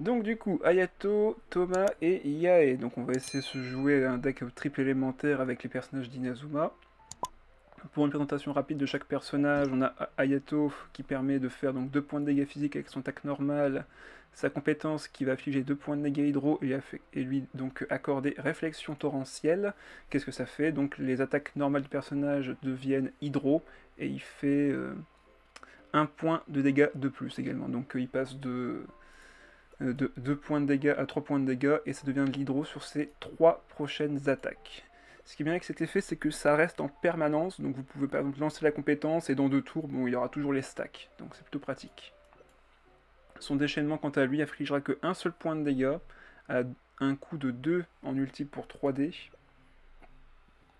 Donc du coup, Ayato, Thomas et Yae. Donc on va essayer de se jouer un deck triple élémentaire avec les personnages d'Inazuma. Pour une présentation rapide de chaque personnage, on a Ayato qui permet de faire donc 2 points de dégâts physiques avec son attaque normale, sa compétence qui va affliger 2 points de dégâts hydro et lui donc accorder réflexion torrentielle. Qu'est-ce que ça fait? Donc les attaques normales du personnage deviennent hydro et il fait 1 point de dégâts de plus également. Donc il passe de 2 points de dégâts à 3 points de dégâts et ça devient de l'hydro sur ses 3 prochaines attaques. Ce qui est bien avec cet effet, c'est que ça reste en permanence, donc vous pouvez par exemple lancer la compétence et dans 2 tours, bon, il y aura toujours les stacks, donc c'est plutôt pratique. Son déchaînement, quant à lui, affligera que un seul point de dégâts, à un coût de 2 en ulti pour 3D.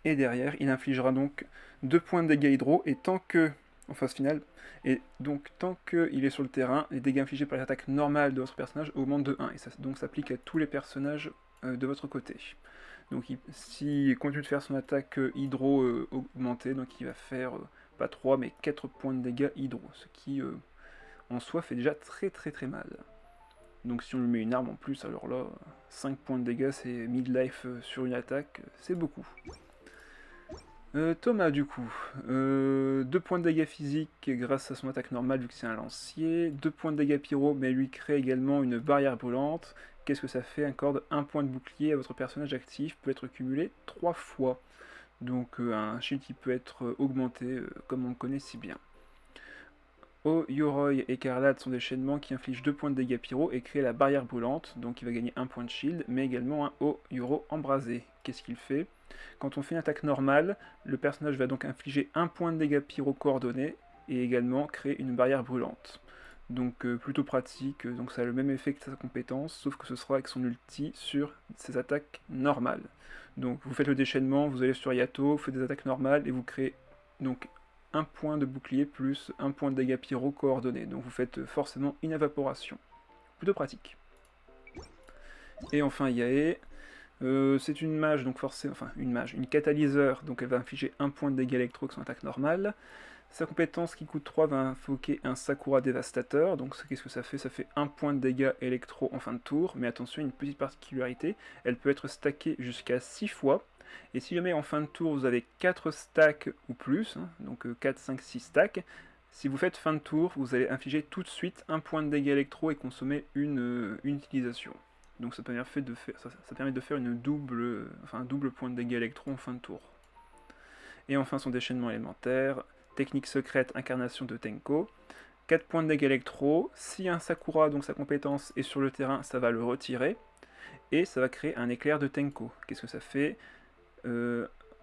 Et derrière, il infligera donc 2 points de dégâts hydro, et tant que, en phase finale, et donc tant qu'il est sur le terrain, les dégâts infligés par les attaques normales de votre personnage augmentent de 1, et ça donc s'applique à tous les personnages de votre côté. Donc s'il continue de faire son attaque hydro augmentée, donc il va faire pas 3 mais 4 points de dégâts hydro, ce qui en soi fait déjà très mal. Donc si on lui met une arme en plus, alors là, 5 points de dégâts c'est mid-life sur une attaque, c'est beaucoup. Thomas du coup, 2 points de dégâts physiques grâce à son attaque normale vu que c'est un lancier, 2 points de dégâts pyro mais lui crée également une barrière brûlante. Qu'est-ce que ça fait? Accorde 1 point de bouclier à votre personnage actif, peut être cumulé 3 fois. Donc un shield qui peut être augmenté comme on le connaît si bien. Yoroi Écarlate, son déchaînement qui inflige 2 points de dégâts pyro et crée la barrière brûlante, donc il va gagner 1 point de shield, mais également un Yoro embrasé. Qu'est-ce qu'il fait? Quand on fait une attaque normale, le personnage va donc infliger 1 point de dégâts pyro coordonné et également créer une barrière brûlante. Donc plutôt pratique, donc ça a le même effet que sa compétence, sauf que ce sera avec son ulti sur ses attaques normales. Donc vous faites le déchaînement, vous allez sur Yato, vous faites des attaques normales et vous créez donc 1 point de bouclier plus 1 point de dégâts pyro coordonné. Donc vous faites forcément une évaporation. Plutôt pratique. Et enfin Yae, c'est une mage, donc forcément, enfin une mage, une catalyseur, donc elle va infliger 1 point de dégâts électro avec son attaque normale. Sa compétence qui coûte 3 va invoquer un Sakura dévastateur, donc qu'est-ce que ça fait? Ça fait 1 point de dégâts électro en fin de tour, mais attention, une petite particularité, elle peut être stackée jusqu'à 6 fois, et si jamais en fin de tour vous avez 4 stacks ou plus, hein, donc 4, 5, 6 stacks, si vous faites fin de tour, vous allez infliger tout de suite 1 point de dégâts électro et consommer une utilisation. Donc ça permet de faire un double point de dégâts électro en fin de tour. Et enfin son déchaînement élémentaire, technique secrète, incarnation de Tenko. 4 points de dégâts électro, si un Sakura, donc sa compétence, est sur le terrain, ça va le retirer, et ça va créer un éclair de Tenko. Qu'est-ce que ça fait?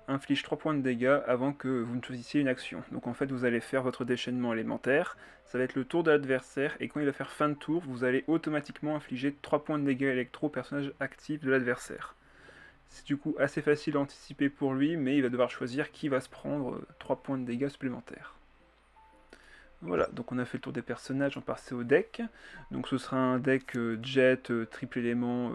Inflige 3 points de dégâts avant que vous ne choisissiez une action. Donc en fait vous allez faire votre déchaînement élémentaire, ça va être le tour de l'adversaire, et quand il va faire fin de tour, vous allez automatiquement infliger 3 points de dégâts électro au personnage actif de l'adversaire. C'est du coup assez facile à anticiper pour lui, mais il va devoir choisir qui va se prendre 3 points de dégâts supplémentaires. Voilà, donc on a fait le tour des personnages, on passe au deck. Donc ce sera un deck jet, triple élément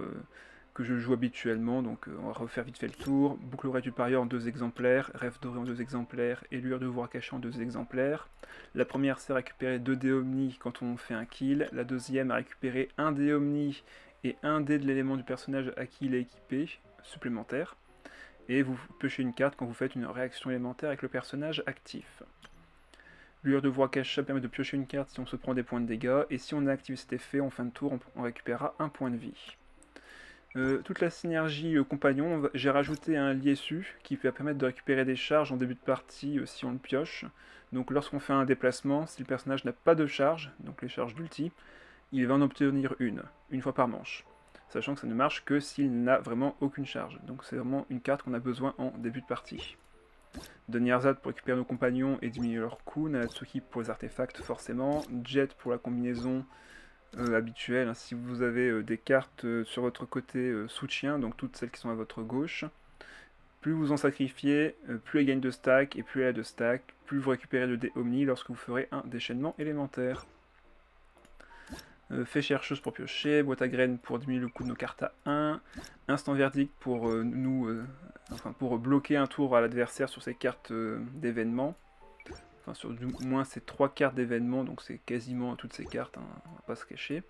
que je joue habituellement, donc on va refaire vite fait le tour. Boucle oreille du parieur en 2 exemplaires, rêve doré en 2 exemplaires, et lueur de voir caché en 2 exemplaires. La première c'est à récupérer 2 dés omni quand on fait un kill, la deuxième à récupérer 1 dé omni et 1 dé de l'élément du personnage à qui il est équipé, supplémentaire. Et vous piochez une carte quand vous faites une réaction élémentaire avec le personnage actif. Lueur de voix cache permet de piocher une carte si on se prend des points de dégâts, et si on a activé cet effet, en fin de tour, on récupérera 1 point de vie. Toute la synergie compagnon, j'ai rajouté un liessu qui va permettre de récupérer des charges en début de partie si on le pioche. Donc lorsqu'on fait un déplacement, si le personnage n'a pas de charge, donc les charges d'ulti, il va en obtenir une fois par manche. Sachant que ça ne marche que s'il n'a vraiment aucune charge. Donc c'est vraiment une carte qu'on a besoin en début de partie. De Nierzad pour récupérer nos compagnons et diminuer leur coût, Natsuki pour les artefacts forcément, Jet pour la combinaison habituelle, hein, si vous avez des cartes sur votre côté soutien, donc toutes celles qui sont à votre gauche, plus vous en sacrifiez, plus elle gagne de stack, et plus elle a de stack, plus vous récupérez de dés omni lorsque vous ferez un déchaînement élémentaire. Fée chercheuse pour piocher, boîte à graines pour diminuer le coût de nos cartes à 1, instant verdict pour pour bloquer un tour à l'adversaire sur ses cartes d'événements, enfin sur du moins ces 3 cartes d'événements, donc c'est quasiment toutes ces cartes, hein, on va pas se cacher.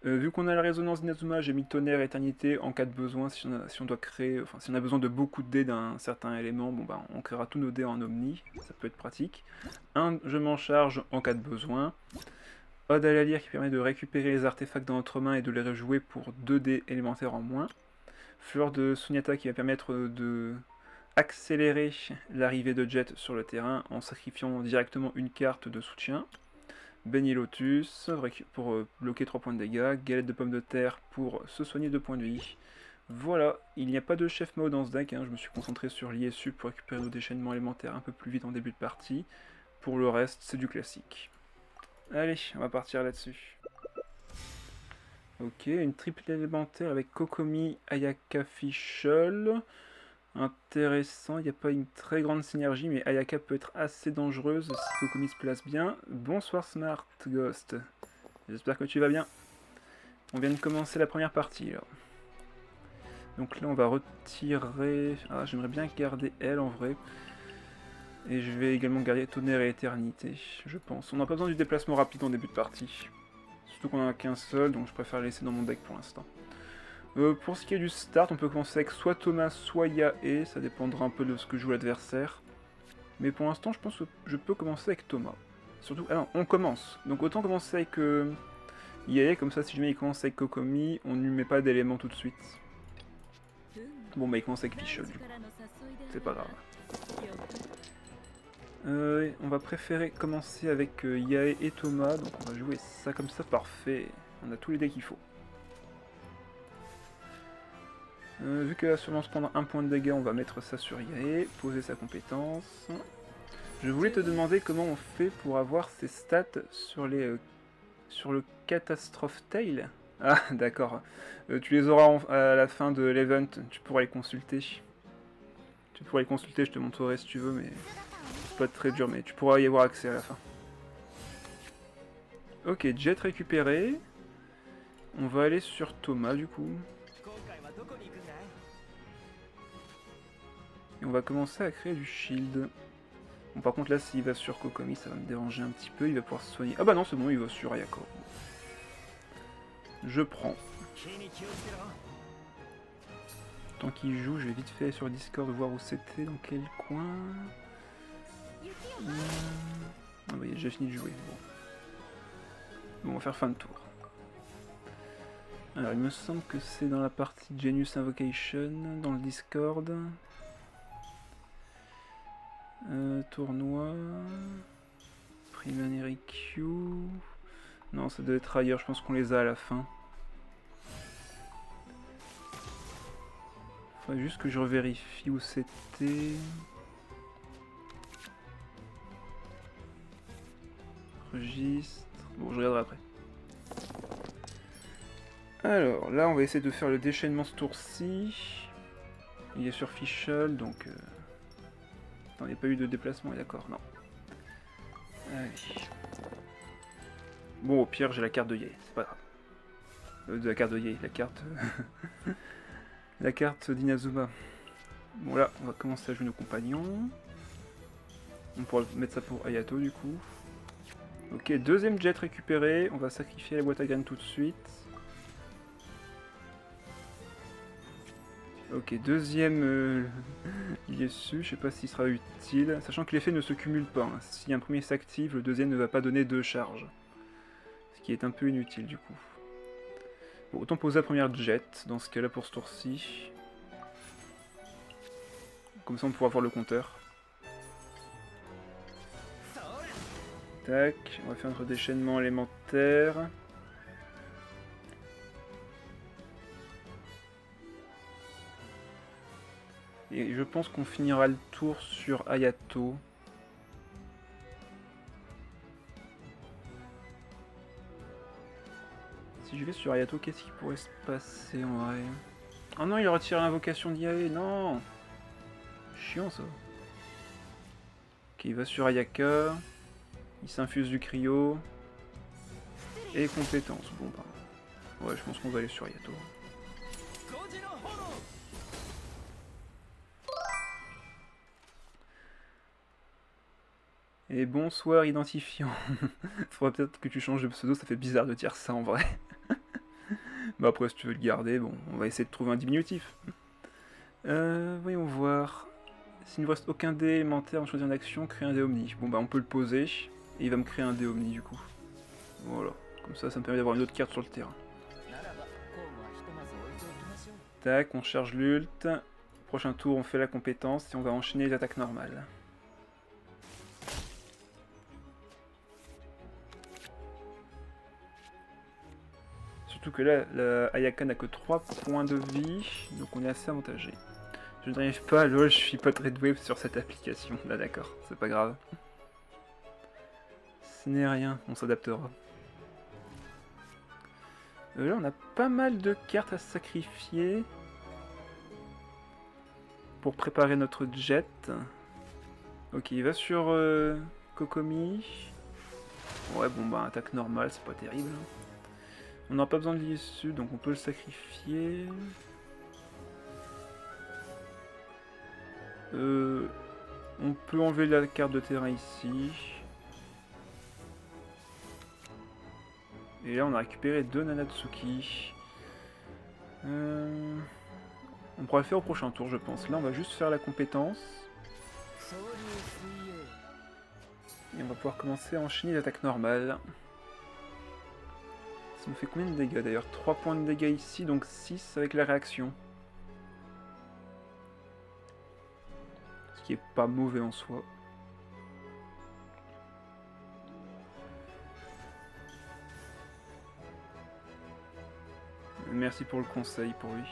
Vu qu'on a la résonance d'Inazuma, j'ai mis tonnerre et éternité en cas de besoin, si on doit créer, enfin si on a besoin de beaucoup de dés d'un certain élément, bon bah on créera tous nos dés en omni, ça peut être pratique. Je m'en charge en cas de besoin. Ode à la lyre qui permet de récupérer les artefacts dans notre main et de les rejouer pour 2 dés élémentaires en moins. Fleur de Sunyata qui va permettre de accélérer l'arrivée de Jet sur le terrain en sacrifiant directement une carte de soutien. Beignet Lotus pour bloquer 3 points de dégâts. Galette de pommes de terre pour se soigner 2 points de vie. Voilà, il n'y a pas de chef Mao dans ce deck, hein. Je me suis concentré sur l'ISU pour récupérer nos déchaînements élémentaires un peu plus vite en début de partie. Pour le reste, c'est du classique. Allez, on va partir là-dessus. Ok, une triple élémentaire avec Kokomi, Ayaka, Fischl. Intéressant, il n'y a pas une très grande synergie, mais Ayaka peut être assez dangereuse si Kokomi se place bien. Bonsoir Smart Ghost, j'espère que tu vas bien. On vient de commencer la première partie là. Donc là on va retirer... Ah, j'aimerais bien garder elle en vrai. Et je vais également garder tonnerre et éternité, je pense. On n'a pas besoin du déplacement rapide en début de partie. Surtout qu'on en a qu'un seul, donc je préfère le laisser dans mon deck pour l'instant. Pour ce qui est du start, on peut commencer avec soit Thomas, soit Yae, ça dépendra un peu de ce que joue l'adversaire. Mais pour l'instant, je pense que je peux commencer avec Thomas. Surtout, ah non, on commence. Donc autant commencer avec Yae, comme ça si jamais il commence avec Kokomi, on ne lui met pas d'éléments tout de suite. Bon bah il commence avec Fischl du coup, c'est pas grave. On va préférer commencer avec Yae et Thomas, donc on va jouer ça comme ça, parfait. On a tous les decks qu'il faut. Vu qu'elle va sûrement se prendre un point de dégâts, on va mettre ça sur Yae, poser sa compétence. Je voulais te demander comment on fait pour avoir ses stats sur le Catastrophe Tail. Ah, d'accord. Tu les auras à la fin de l'event, tu pourras les consulter. Je te montrerai si tu veux, mais c'est pas très dur, mais tu pourras y avoir accès à la fin. Ok, Jet récupéré. On va aller sur Thomas du coup. Et on va commencer à créer du shield. Bon, par contre là s'il va sur Kokomi ça va me déranger un petit peu, il va pouvoir se soigner. Ah bah non c'est bon, il va sur Ayako. Je prends. Tant qu'il joue, je vais vite fait sur Discord voir où c'était, dans quel coin. Ah bah il a déjà fini de jouer. Bon, on va faire fin de tour. Alors il me semble que c'est dans la partie Genius Invocation, dans le Discord. Tournoi. Preliminary Q. Non, ça doit être ailleurs, je pense qu'on les a à la fin. Faudrait juste que je revérifie où c'était. Registre. Bon, je regarderai après. Alors, là, on va essayer de faire le déchaînement ce tour-ci. Il est sur Fischl, donc... Attends, il n'y a pas eu de déplacement, d'accord, non. Allez. Bon, au pire, j'ai la carte de Yae, c'est pas grave. De la carte de Yae, la carte... la carte d'Inazuma. Bon, là, on va commencer à jouer nos compagnons. On pourra mettre ça pour Ayato, du coup. Ok, deuxième jet récupéré. On va sacrifier la boîte à graines tout de suite. Ok, deuxième ISU, je sais pas s'il sera utile, sachant que l'effet ne se cumule pas. Hein. Si un premier s'active, le deuxième ne va pas donner 2 charges. Ce qui est un peu inutile du coup. Bon, autant poser la première jet dans ce cas-là pour ce tour-ci. Comme ça on pourra voir le compteur. Tac, on va faire notre déchaînement élémentaire. Et je pense qu'on finira le tour sur Ayato. Si je vais sur Ayato, qu'est-ce qui pourrait se passer en vrai? Oh non, il a retiré l'invocation d'Yae, non! Chiant ça. Ok, il va sur Ayaka. Il s'infuse du cryo. Et compétence. Bon bah. Ouais, je pense qu'on va aller sur Ayato. Et bonsoir identifiant. Faudrait peut-être que tu changes de pseudo, ça fait bizarre de dire ça en vrai. Bah après, si tu veux le garder, bon, on va essayer de trouver un diminutif. Voyons voir. S'il ne reste aucun dé élémentaire, on choisit une action, créer un dé omni. Bon bah on peut le poser, et il va me créer un dé omni du coup. Voilà, comme ça, ça me permet d'avoir une autre carte sur le terrain. Tac, on charge l'ult. Prochain tour, on fait la compétence et on va enchaîner les attaques normales. Surtout que là, la Ayaka n'a que 3 points de vie, donc on est assez avantagé. Je n'arrive pas, lol, je suis pas très doué sur cette application. Là d'accord, c'est pas grave. Ce n'est rien, on s'adaptera. Là on a pas mal de cartes à sacrifier pour préparer notre jet. Ok, il va sur Kokomi. Ouais bon bah attaque normale, c'est pas terrible. On n'a pas besoin de l'issue, donc on peut le sacrifier. On peut enlever la carte de terrain ici. Et là on a récupéré 2 Nanatsuki. On pourra le faire au prochain tour je pense. Là on va juste faire la compétence. Et on va pouvoir commencer à enchaîner l'attaque normale. Ça me fait combien de dégâts d'ailleurs? 3 points de dégâts ici, donc 6 avec la réaction. Ce qui est pas mauvais en soi. Merci pour le conseil pour lui.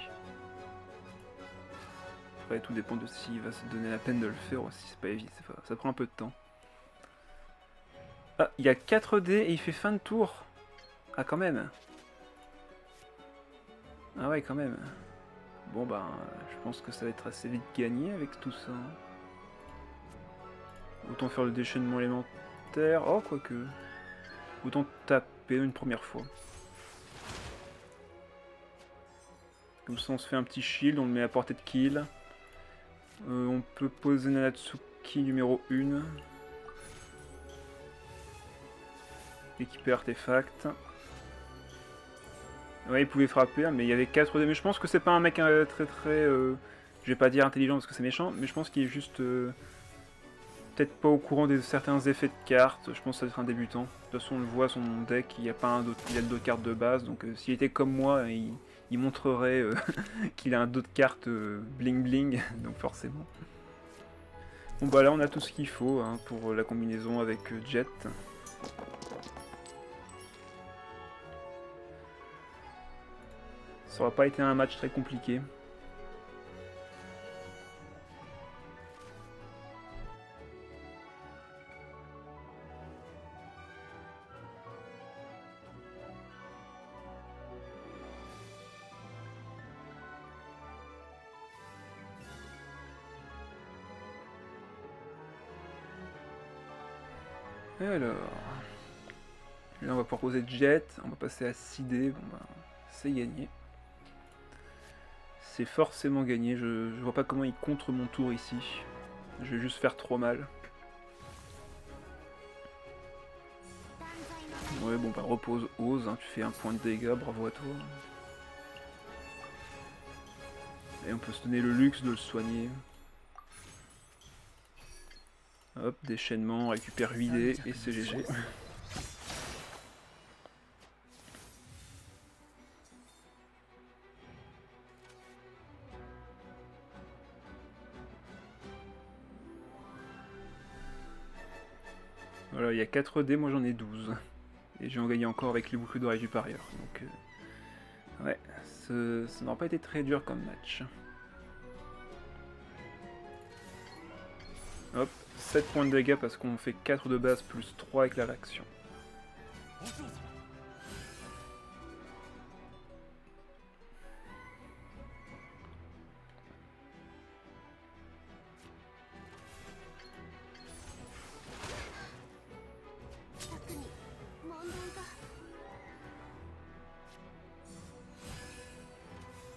Après tout dépend de s'il va se donner la peine de le faire aussi, c'est pas évident, ça prend un peu de temps. Ah, il y a 4 dés et il fait fin de tour. Ah quand même. Ah ouais quand même. Bon bah je pense que ça va être assez vite gagné avec tout ça. Autant faire le déchaînement élémentaire. Oh quoique. Autant taper une première fois. Comme ça on se fait un petit shield, on le met à portée de kill. On peut poser Nanatsuki numéro 1. Équiper artefact. Ouais, il pouvait frapper, mais il y avait 4 dés. Mais je pense que c'est pas un mec très très... je vais pas dire intelligent parce que c'est méchant, mais je pense qu'il est juste... peut-être pas au courant de certains effets de cartes. Je pense que ça doit être un débutant. De toute façon, on le voit, son deck, il y a pas un il a d'autres cartes de base. Donc s'il était comme moi, il montrerait qu'il a un d'autres cartes bling bling. Donc forcément. Bon bah là, on a tout ce qu'il faut hein, pour la combinaison avec Jet. Ça aura pas été un match très compliqué. Alors... Là on va pouvoir poser Jet, on va passer à 6 dés, bon bah c'est gagné. C'est forcément gagné, je vois pas comment il contre mon tour ici. Je vais juste faire trop mal. Ouais bon bah repose, ose, hein, tu fais un point de dégâts, bravo à toi. Et on peut se donner le luxe de le soigner. Hop, déchaînement, récupère 8 dés et c'est GG. Voilà, il y a 4 dés, moi j'en ai 12. Et j'ai en gagné encore avec les boucles d'oreilles du parieur. Donc, ouais, ça n'aura pas été très dur comme match. Hop, 7 points de dégâts parce qu'on fait 4 de base plus 3 avec la réaction.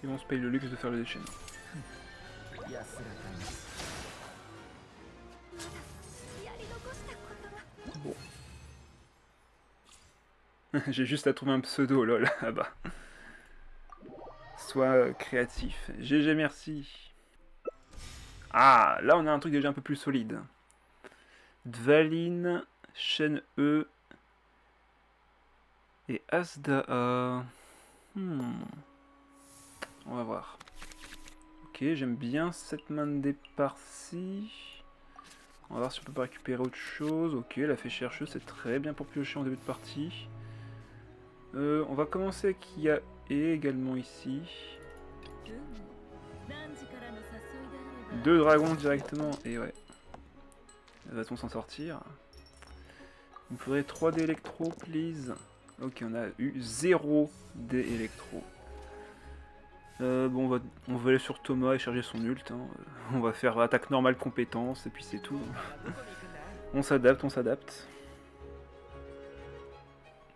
Et on se paye le luxe de faire le déchaînement. Bon. J'ai juste à trouver un pseudo, lol, ah bah. soit créatif. GG, merci. Ah, là on a un truc déjà un peu plus solide. Dvalin, Shen E et Asdaa. On va voir. Ok, j'aime bien cette main de départ-ci. On va voir si on peut pas récupérer autre chose. Ok, la fée chercheuse, c'est très bien pour piocher en début de partie. On va commencer avec Yae également ici. 2 dragons directement, et ouais. Va-t-on s'en sortir? Il me faudrait 3 dés électro, please. Ok, on a eu 0 dés électro. Bon, on va aller sur Thomas et charger son ult. Hein. On va faire attaque normale compétence, et puis c'est tout. On s'adapte, on s'adapte.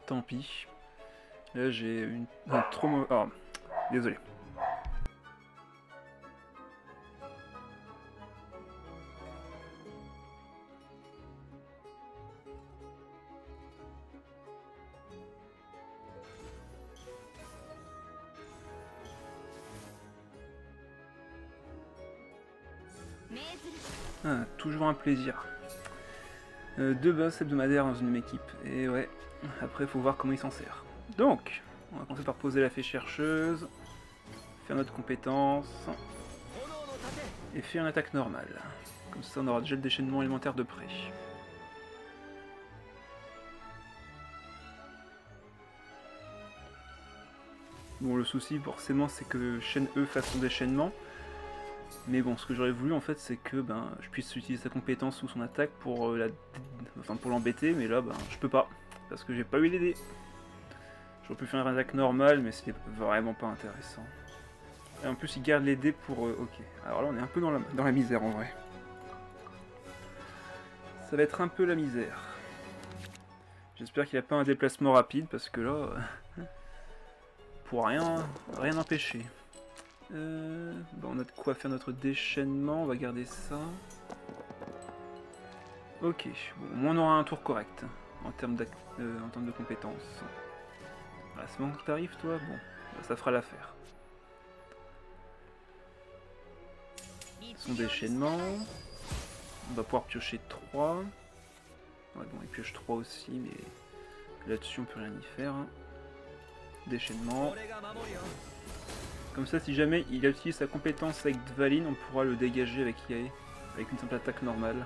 Tant pis. Là, j'ai une... trop mauvaise... Oh, désolé. Ah, toujours un plaisir. 2 boss hebdomadaires dans une même équipe. Et ouais, après faut voir comment il s'en sert. Donc, on va commencer par poser la fée chercheuse, faire notre compétence, et faire une attaque normale. Comme ça on aura déjà le déchaînement élémentaire de près. Bon, le souci forcément c'est que Shen E fasse son déchaînement. Mais bon, ce que j'aurais voulu en fait, c'est que je puisse utiliser sa compétence ou son attaque pour pour l'embêter, mais là, je peux pas, parce que j'ai pas eu les dés. J'aurais pu faire une attaque normale, mais c'était vraiment pas intéressant. Et en plus, il garde les dés pour... ok, alors là, on est un peu dans la misère en vrai. Ça va être un peu la misère. J'espère qu'il a pas un déplacement rapide, parce que là... pour rien empêcher. On a de quoi faire notre déchaînement, on va garder ça. Ok, bon, au moins on aura un tour correct en termes de compétences. Ah, c'est bon que t'arrives toi? Bon, ça fera l'affaire. Son déchaînement. On va pouvoir piocher 3. Ouais, bon, il pioche 3 aussi, mais là-dessus on peut rien y faire. Déchaînement. Comme ça, si jamais il utilise sa compétence avec Dvalin, on pourra le dégager avec Yae, avec une simple attaque normale.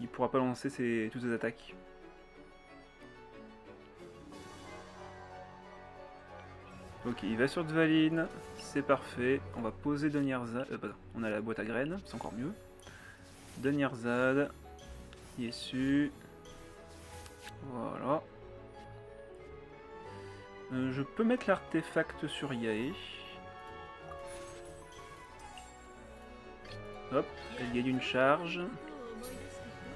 Il pourra pas lancer toutes ses attaques. Ok, il va sur Dvalin, c'est parfait. On va poser Donnierzad. On a la boîte à graines, c'est encore mieux. Donnierzad, Yesu. Voilà. Je peux mettre l'artefact sur Yae. Hop, elle gagne une charge.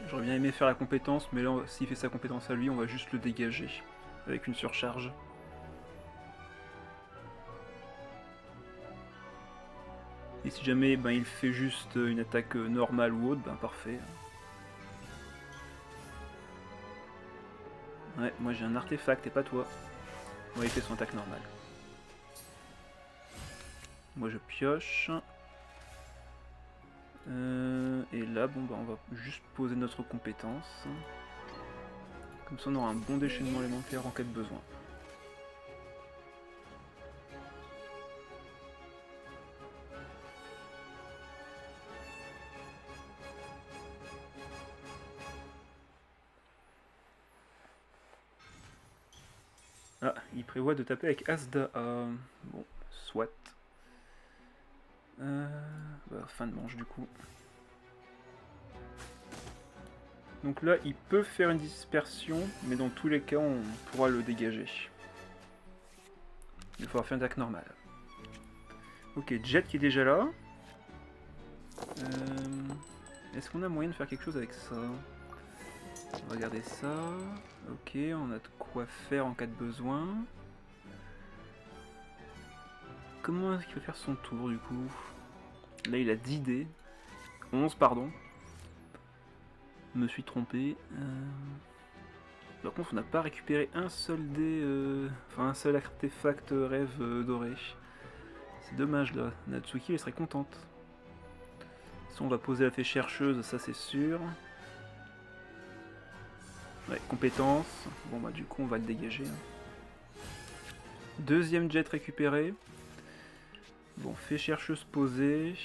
J'aurais bien aimé faire la compétence, mais là, s'il fait sa compétence à lui, on va juste le dégager avec une surcharge. Et si jamais il fait juste une attaque normale ou autre, parfait. Ouais, moi j'ai un artefact et pas toi. Ouais, il fait son attaque normale. Moi je pioche. Et là, on va juste poser notre compétence. Comme ça on aura un bon déchaînement élémentaire en cas de besoin. Ah, il prévoit de taper avec Asda. Bon, soit. Fin de manche du coup. Donc là, il peut faire une dispersion, mais dans tous les cas, on pourra le dégager. Il faudra faire une attaque normale. Ok, Jet qui est déjà là. Est-ce qu'on a moyen de faire quelque chose avec ça? On va regarder ça. Ok, on a de quoi faire en cas de besoin. Comment est-ce qu'il va faire son tour du coup? Là, il a 10 dés. 11, pardon. Je me suis trompé. Par contre, on n'a pas récupéré un seul dé, un seul artefact rêve doré. C'est dommage là, Natsuki elle serait contente. Si on va poser la fée chercheuse, ça c'est sûr. Ouais, compétence. Bon bah du coup on va le dégager. Deuxième jet récupéré. Bon, fée chercheuse posée.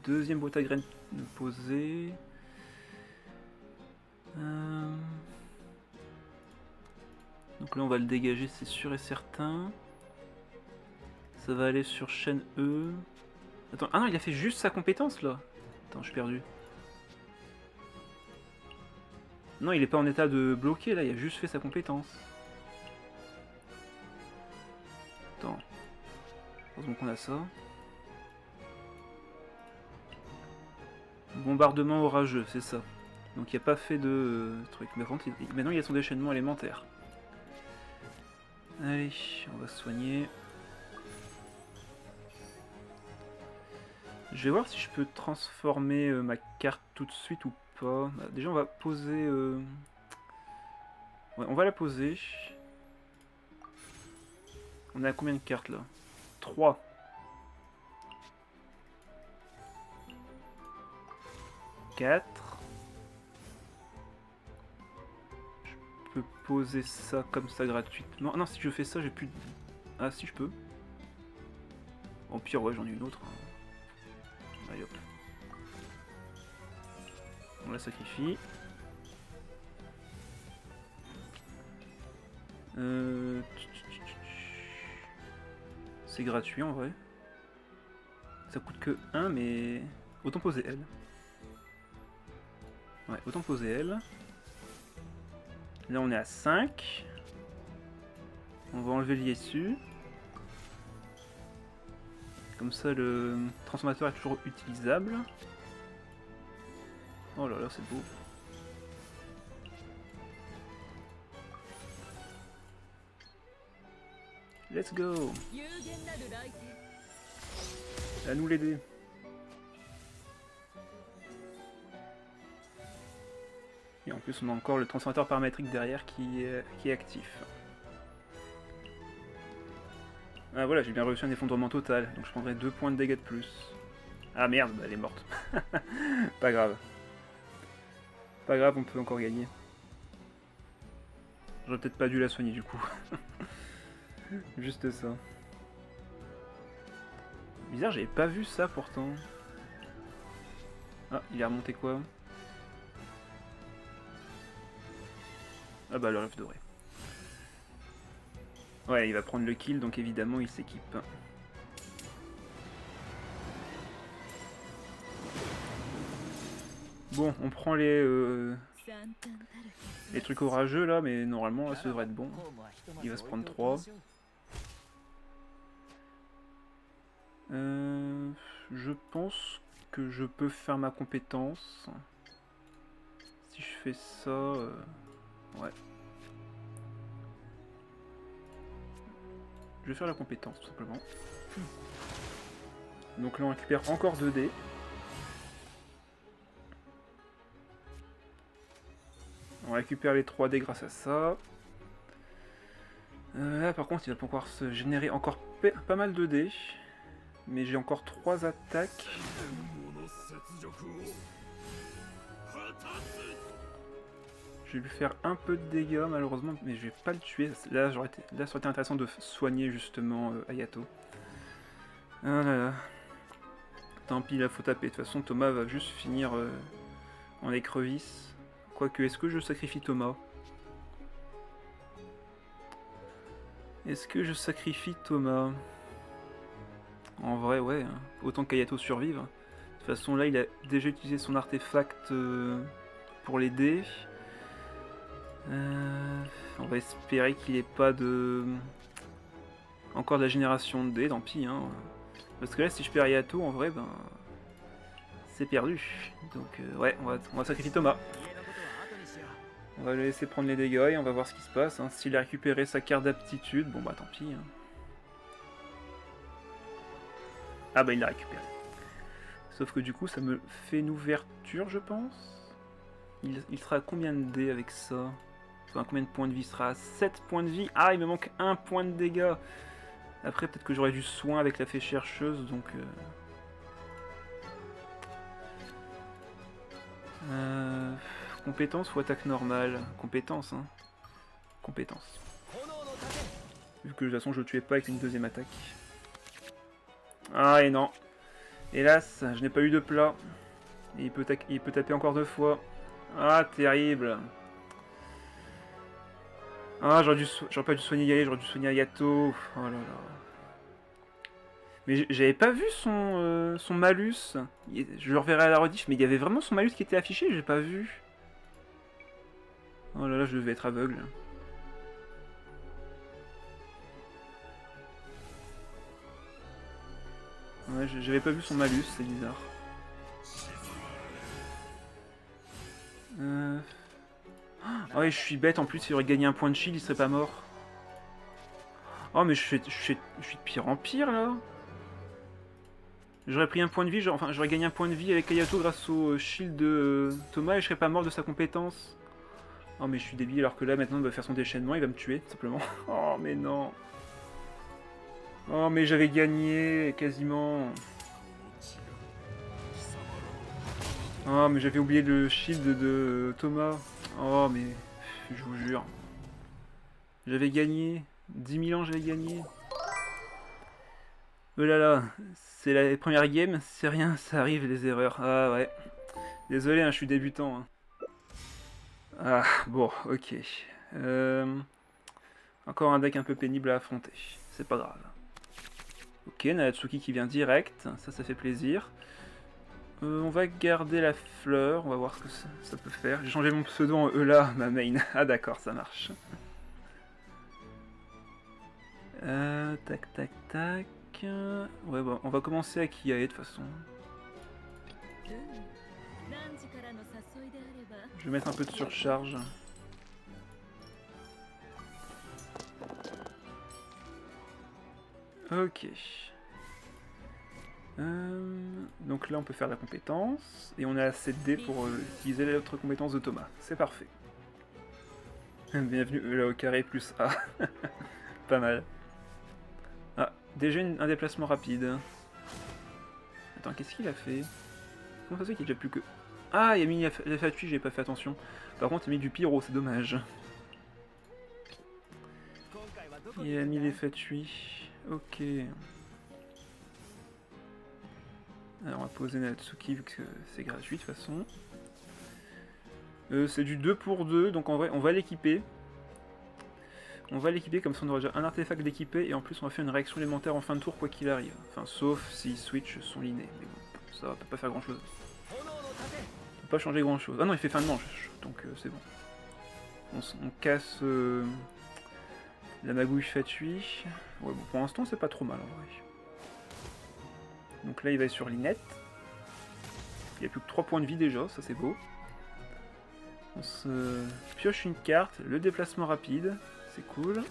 Deuxième boîte à graines posée. Donc là on va le dégager, c'est sûr et certain. Ça va aller sur chaîne E. Attends, ah non, il a fait juste sa compétence là. Attends, je suis perdu. Non, il est pas en état de bloquer là, il a juste fait sa compétence. Attends. Heureusement qu'on a ça. Bombardement orageux, c'est ça. Donc il n'y a pas fait de truc. Mais par contre, maintenant il y a son déchaînement élémentaire. Allez, on va se soigner. Je vais voir si je peux transformer ma carte tout de suite ou pas. Bah, déjà on va poser... Ouais, on va la poser. On est à combien de cartes là? 3. 4. Je peux poser ça comme ça gratuitement. Non, si je fais ça, j'ai plus de... Ah si, je peux. Au pire, ouais, j'en ai une autre. Allez hop. On la sacrifie. C'est gratuit en vrai. Ça coûte que 1, mais... Autant poser elle. Ouais, autant poser elle. Là on est à 5. On va enlever l'ISU. Comme ça le transformateur est toujours utilisable. Oh là là, c'est beau. Let's go. À nous l'aider. Et en plus on a encore le transformateur paramétrique derrière qui est actif. Ah voilà, j'ai bien reçu un effondrement total, donc je prendrai 2 points de dégâts de plus. Ah merde, bah, elle est morte. Pas grave. Pas grave, on peut encore gagner. J'aurais peut-être pas dû la soigner du coup. Juste ça. Bizarre, j'avais pas vu ça pourtant. Ah, il est remonté quoi? Ah bah le rêve doré. Ouais, il va prendre le kill, donc évidemment il s'équipe. Bon, on prend les trucs orageux là, mais normalement là ça devrait être bon. Il va se prendre 3. Je pense que je peux faire ma compétence. Si je fais ça... ouais. Je vais faire la compétence tout simplement. Donc là on récupère encore 2 dés. On récupère les 3 dés grâce à ça. Là par contre il va pouvoir se générer encore pas mal de dés. Mais j'ai encore 3 attaques. Je vais lui faire un peu de dégâts malheureusement, mais je vais pas le tuer. Là, ça aurait été intéressant de soigner justement Hayato. Ah là là. Tant pis, là faut taper. De toute façon, Thomas va juste finir en écrevisse. Quoique, est-ce que je sacrifie Thomas? Est-ce que je sacrifie Thomas? En vrai, ouais. Hein. Autant qu'Hayato survive. De toute façon, là, il a déjà utilisé son artefact pour l'aider. On va espérer qu'il n'ait pas de... Encore de la génération de dés, tant pis. Hein. Parce que là, si je perds Hayato, en vrai, ben... c'est perdu. Donc, ouais, on va sacrifier Thomas. On va le laisser prendre les dégâts et on va voir ce qui se passe. Hein. S'il a récupéré sa carte d'aptitude, bon bah tant pis. Hein. Ah bah il l'a récupéré. Sauf que du coup, ça me fait une ouverture, je pense. Il sera à combien de dés avec ça? Enfin, combien de points de vie? Il sera à 7 points de vie. Ah, il me manque 1 point de dégâts. Après, peut-être que j'aurais du soin avec la fée chercheuse, donc... compétence ou attaque normale? Compétence, hein. Compétence. Vu que de toute façon, je le tuais pas avec une deuxième attaque. Ah, et non. Hélas, je n'ai pas eu de plat. Et il peut taper encore 2 fois. Ah, terrible. Ah, j'aurais pas dû soigner Yae, j'aurais dû soigner Ayato. Oh là là. Mais j'avais pas vu son malus. Je le reverrai à la rediff, mais il y avait vraiment son malus qui était affiché, j'ai pas vu. Oh là là, je devais être aveugle. Ouais, j'avais pas vu son malus, c'est bizarre. Oh ouais, je suis bête en plus, il aurait gagné un point de shield, il serait pas mort. Oh, mais je suis de pire en pire là. J'aurais pris un point de vie, enfin j'aurais gagné un point de vie avec Ayato grâce au shield de Thomas et je serais pas mort de sa compétence. Oh mais je suis débile alors que là maintenant il va faire son déchaînement, il va me tuer simplement. Oh mais non. Oh mais j'avais gagné quasiment. Oh mais j'avais oublié le shield de Thomas. Oh mais je vous jure. J'avais gagné. 10 000 ans j'avais gagné. Oh là là, c'est la première game, c'est rien, ça arrive les erreurs. Ah ouais. Désolé, hein, je suis débutant. Hein. Ah, bon, ok. Encore un deck un peu pénible à affronter. C'est pas grave. Ok, Natsuki qui vient direct, ça fait plaisir. On va garder la fleur, on va voir ce que ça peut faire. J'ai changé mon pseudo en Eula, ma main. Ah d'accord, ça marche. Tac, tac, tac. Ouais, bon, on va commencer avec Yae de toute façon. Je vais mettre un peu de surcharge. Ok. Donc là on peut faire la compétence. Et on a assez de dés pour utiliser l'autre compétence de Thomas. C'est parfait. Bienvenue là au carré plus A. Pas mal. Ah, déjà un déplacement rapide. Attends, qu'est-ce qu'il a fait? Comment ça se fait qu'il n'y a déjà plus que... Ah, il a mis la fatui, j'ai pas fait attention. Par contre, il a mis du pyro, c'est dommage. Il a mis les fatui. Ok. Alors, on va poser Natsuki vu que c'est gratuit de toute façon. C'est du 2 pour 2, donc en vrai, on va l'équiper. On va l'équiper comme ça on aura déjà un artefact d'équiper et en plus on va faire une réaction élémentaire en fin de tour quoi qu'il arrive. Enfin, sauf si switch son liné. Mais bon, ça va pas faire grand chose. Ça peut pas changer grand chose. Ah non, il fait fin de manche, donc c'est bon. On casse la magouille fatui. Ouais, bon, pour l'instant c'est pas trop mal en vrai. Donc là il va sur l'inette. Il n'y a plus que 3 points de vie déjà, ça c'est beau. On se pioche une carte, le déplacement rapide, c'est cool.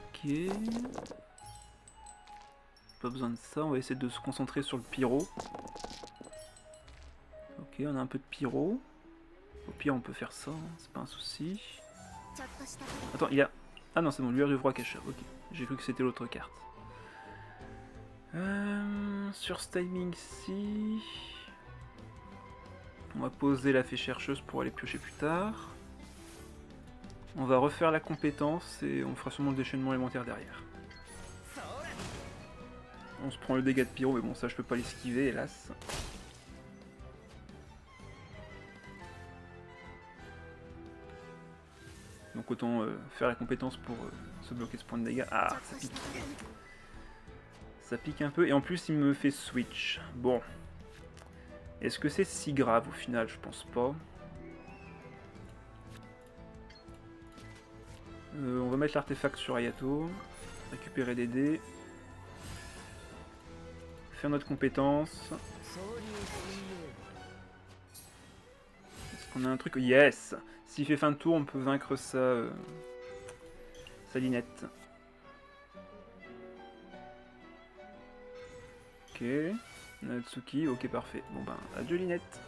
Ok. Pas besoin de ça, on va essayer de se concentrer sur le pyro. Ok, on a un peu de pyro. Au pire on peut faire ça, hein, c'est pas un souci. Attends, il a... Ah non c'est bon, lueur du roi Kasha, ok. J'ai cru que c'était l'autre carte. Sur ce timing-ci... On va poser la fée chercheuse pour aller piocher plus tard. On va refaire la compétence et on fera sûrement le déchaînement élémentaire derrière. On se prend le dégât de pyro, mais bon ça je peux pas l'esquiver hélas. Donc autant faire la compétence pour se bloquer ce point de dégâts. Ah, ça pique. Ça pique un peu et en plus il me fait switch. Bon. Est-ce que c'est si grave au final? Je pense pas. On va mettre l'artefact sur Ayato. Récupérer des dés. Faire notre compétence. Est-ce qu'on a un truc? Yes! S'il fait fin de tour, on peut vaincre sa linette. Ok. Natsuki, ok parfait. Bon ben, adieu linette.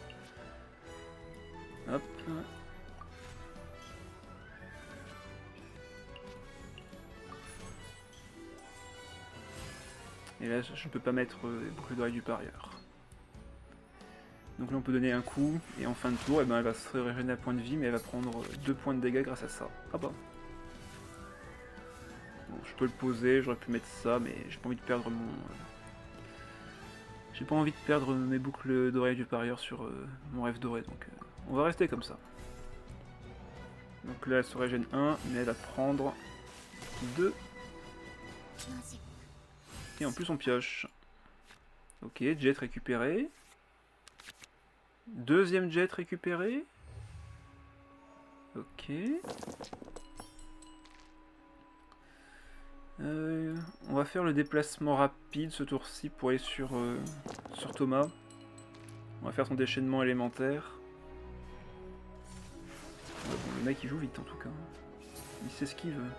Hop. Et là, je ne peux pas mettre boucle d'oreille du parieur. Donc là, on peut donner un coup, et en fin de tour, eh ben, elle va se régénérer à point de vie, mais elle va prendre 2 points de dégâts grâce à ça. Ah bah. Bon, je peux le poser, j'aurais pu mettre ça, mais j'ai pas envie de perdre mon... J'ai pas envie de perdre mes boucles d'oreille du parieur sur mon rêve doré, donc on va rester comme ça. Donc là, elle se régène 1, mais elle va prendre 2. Et en plus, on pioche. Ok, jet récupéré. Deuxième jet récupéré. Ok. On va faire le déplacement rapide ce tour-ci pour aller sur Thomas. On va faire son déchaînement élémentaire. Bon, le mec il joue vite en tout cas. Il sait ce qu'il veut.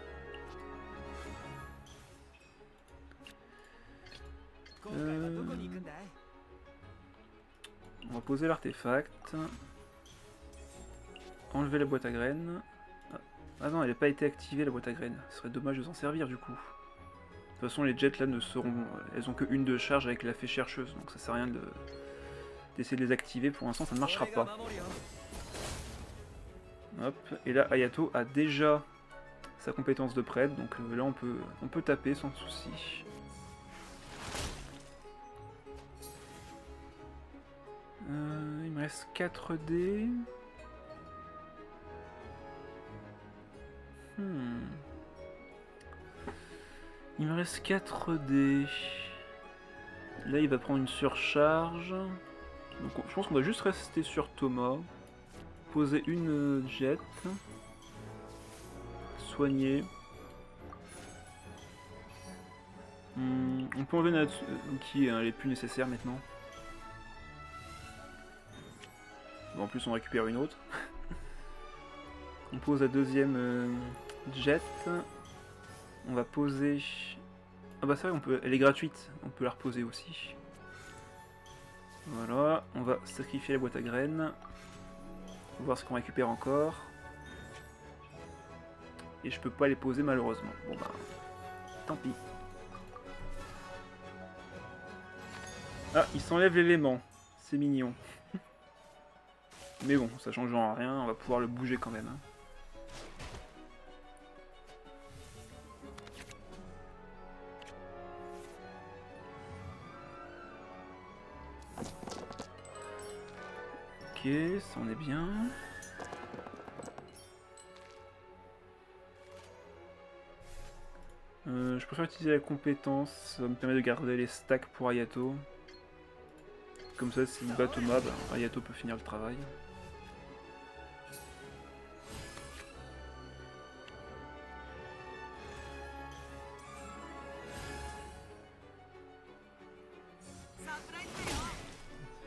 On va poser l'artefact. Enlever la boîte à graines. Ah non, elle n'a pas été activée la boîte à graines. Ce serait dommage de s'en servir du coup. De toute façon, les jets là ne seront. Elles ont que une de charge avec la fée chercheuse, donc ça sert à rien d'essayer de les activer. Pour l'instant, ça ne marchera pas. Hop, et là, Hayato a déjà sa compétence de prêtre, donc là on peut taper sans souci. Il me reste 4 dés. Il me reste 4 dés. Là il va prendre une surcharge. Donc je pense qu'on va juste rester sur Thomas. Poser une jet. Soigner. On peut enlever Natsuki, elle est plus nécessaire maintenant. Bon, en plus on récupère une autre. On pose la deuxième jet. On va poser... Ah bah c'est vrai, elle est gratuite, on peut la reposer aussi. Voilà, on va sacrifier la boîte à graines. On va voir ce qu'on récupère encore. Et je peux pas les poser malheureusement. Bon bah, tant pis. Ah, il s'enlève l'élément. C'est mignon. Mais bon, ça change en rien, on va pouvoir le bouger quand même. Ok, ça en est bien. Je préfère utiliser la compétence, ça me permet de garder les stacks pour Hayato. Comme ça, s'il bat Thomas, bah, Hayato peut finir le travail.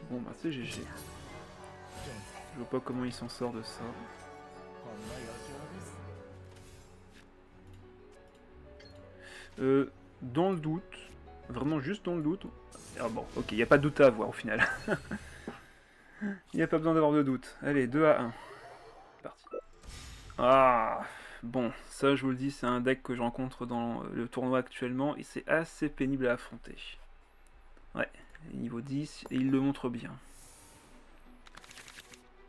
Bon bah c'est GG. Je vois pas comment il s'en sort de ça. Dans le doute, vraiment juste dans le doute. Ah bon, ok, il n'y a pas de doute à avoir au final. Il n'y a pas besoin d'avoir de doute. Allez, 2 à 1. Parti. Ah, bon, ça je vous le dis, c'est un deck que je rencontre dans le tournoi actuellement et c'est assez pénible à affronter. Ouais, niveau 10, et il le montre bien.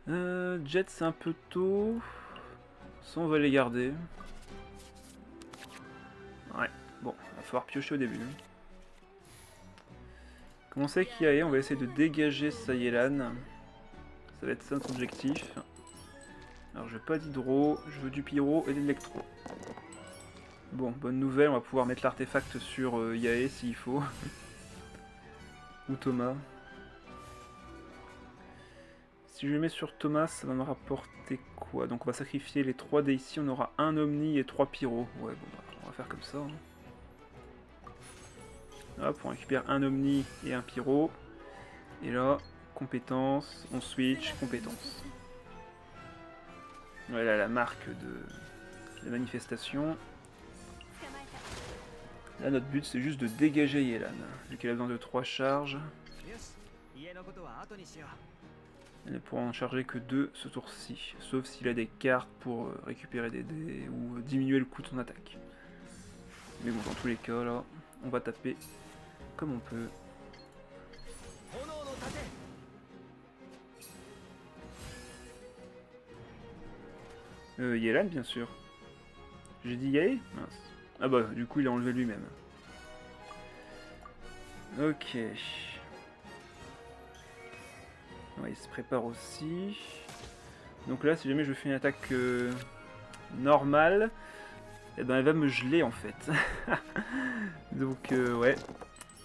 Jet c'est un peu tôt. Ça on va les garder. Ouais, bon, il va falloir piocher au début. Comment c'est qu'il y a? On va essayer de dégager Sayelan. Ça va être ça notre objectif. Alors je veux pas d'hydro, je veux du pyro et de l'électro. Bon, bonne nouvelle, on va pouvoir mettre l'artefact sur Yae s'il faut. Ou Thomas. Si je le mets sur Thomas, ça va me rapporter quoi? Donc on va sacrifier les 3 dés ici, on aura un Omni et 3 pyros. Ouais, bon bah, on va faire comme ça. Hop, on récupère un Omni et un pyro. Et là, compétence, on switch, compétence. Voilà la marque de la manifestation. Là, notre but, c'est juste de dégager Yelan, vu qu'elle a besoin de 3 charges. Elle ne pourra en charger que 2 ce tour-ci, sauf s'il a des cartes pour récupérer des dés ou diminuer le coût de son attaque. Mais bon, dans tous les cas, là, on va taper comme on peut. Yelan, bien sûr. J'ai dit Yae? Mince. Ah bah, du coup, il a enlevé lui-même. Ok. Ouais, il se prépare aussi. Donc là, si jamais je fais une attaque normale, eh ben, elle va me geler, en fait. Donc, ouais.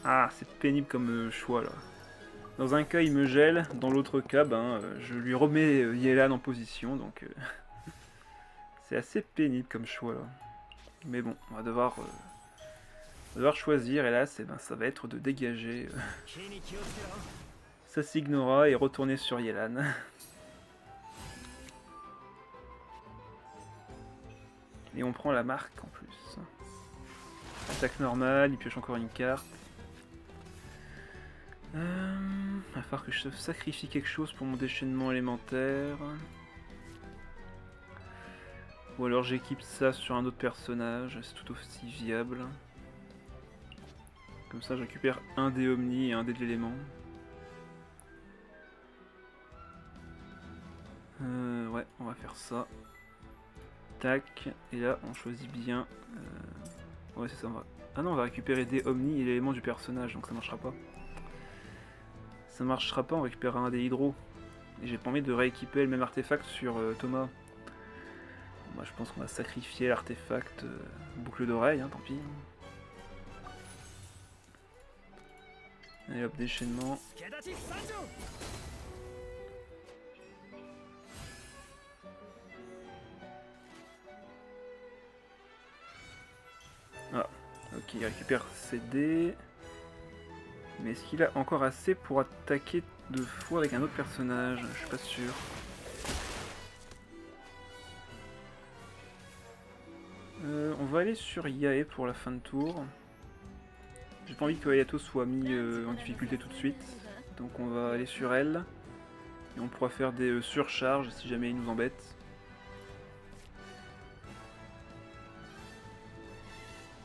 Ah, c'est pénible comme choix, là. Dans un cas, il me gèle. Dans l'autre cas, ben, je lui remets Yelan en position, donc... c'est assez pénible comme choix là. Mais bon, on va devoir choisir, et là ben, ça va être de dégager sa Signora et retourner sur Yelan. Et on prend la marque en plus. Attaque normale, il pioche encore une carte. Il va falloir que je sacrifie quelque chose pour mon déchaînement élémentaire. Ou alors j'équipe ça sur un autre personnage, c'est tout aussi viable. Comme ça je récupère un dé Omni et un dé de l'élément. Ouais, on va faire ça. Tac, et là on choisit bien. Ouais, c'est ça, on va. Ah non, on va récupérer des Omni et l'élément du personnage, donc ça marchera pas. Ça marchera pas, on récupérera un des Hydro. Et j'ai pas envie de rééquiper le même artefact sur Thomas. Moi je pense qu'on va sacrifier l'artefact boucle d'oreille, hein, tant pis. Allez hop, déchaînement. Ah, ok, il récupère ses dés. Mais est-ce qu'il a encore assez pour attaquer 2 fois avec un autre personnage? Je suis pas sûr. On va aller sur Yae pour la fin de tour. J'ai pas envie que Hayato soit mis en difficulté tout de suite. Donc on va aller sur elle. Et on pourra faire des surcharges si jamais il nous embête.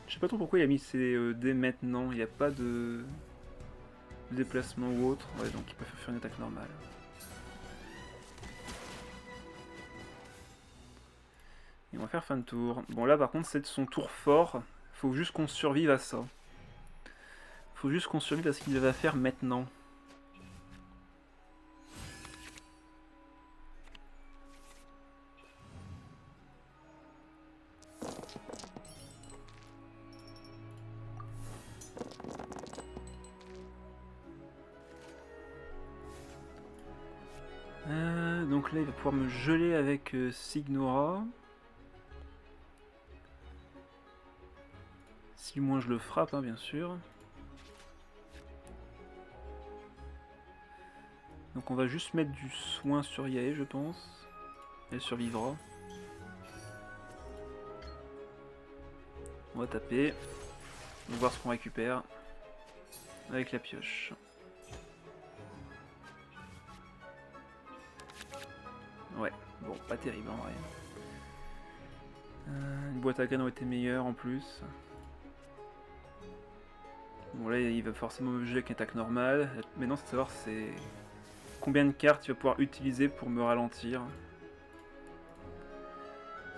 Je sais pas trop pourquoi il a mis ses dés maintenant. Il n'y a pas de déplacement ou autre. Ouais, donc il peut faire une attaque normale. Et on va faire fin de tour. Bon là par contre c'est son tour fort. Faut juste qu'on survive à ça. Faut juste qu'on survive à ce qu'il va faire maintenant. Donc là il va pouvoir me geler avec Signora. Si moins je le frappe, hein, bien sûr. Donc on va juste mettre du soin sur Yae, je pense. Elle survivra. On va taper. On va voir ce qu'on récupère. Avec la pioche. Ouais, bon, pas terrible en vrai. Une boîte à graines aurait été meilleure en plus. Bon là il va forcément me geler avec une attaque normale. Maintenant c'est de savoir c'est combien de cartes il va pouvoir utiliser pour me ralentir.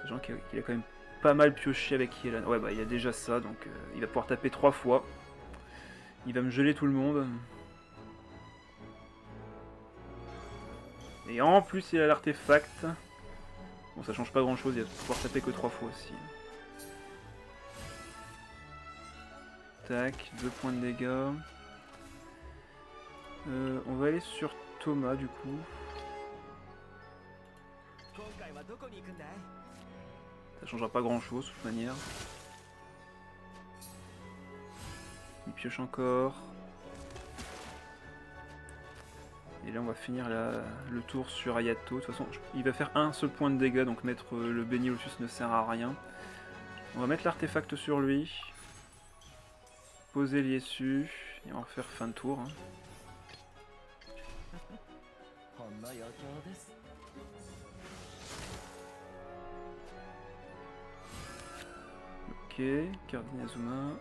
Sachant qu'il a quand même pas mal pioché avec Yelan. Ouais bah il a déjà ça donc il va pouvoir taper 3 fois. Il va me geler tout le monde. Et en plus il a l'artefact. Bon ça change pas grand chose, il va pouvoir taper que 3 fois aussi. Tac, 2 points de dégâts. On va aller sur Thomas du coup. Ça changera pas grand chose de toute manière. Il pioche encore. Et là on va finir le tour sur Hayato. De toute façon il va faire un seul point de dégâts, donc mettre le Béni Lotus ne sert à rien. On va mettre l'artefact sur lui. Poser l'Iesu. Et on va faire fin de tour. Hein. Ok, carte d'Inazuma.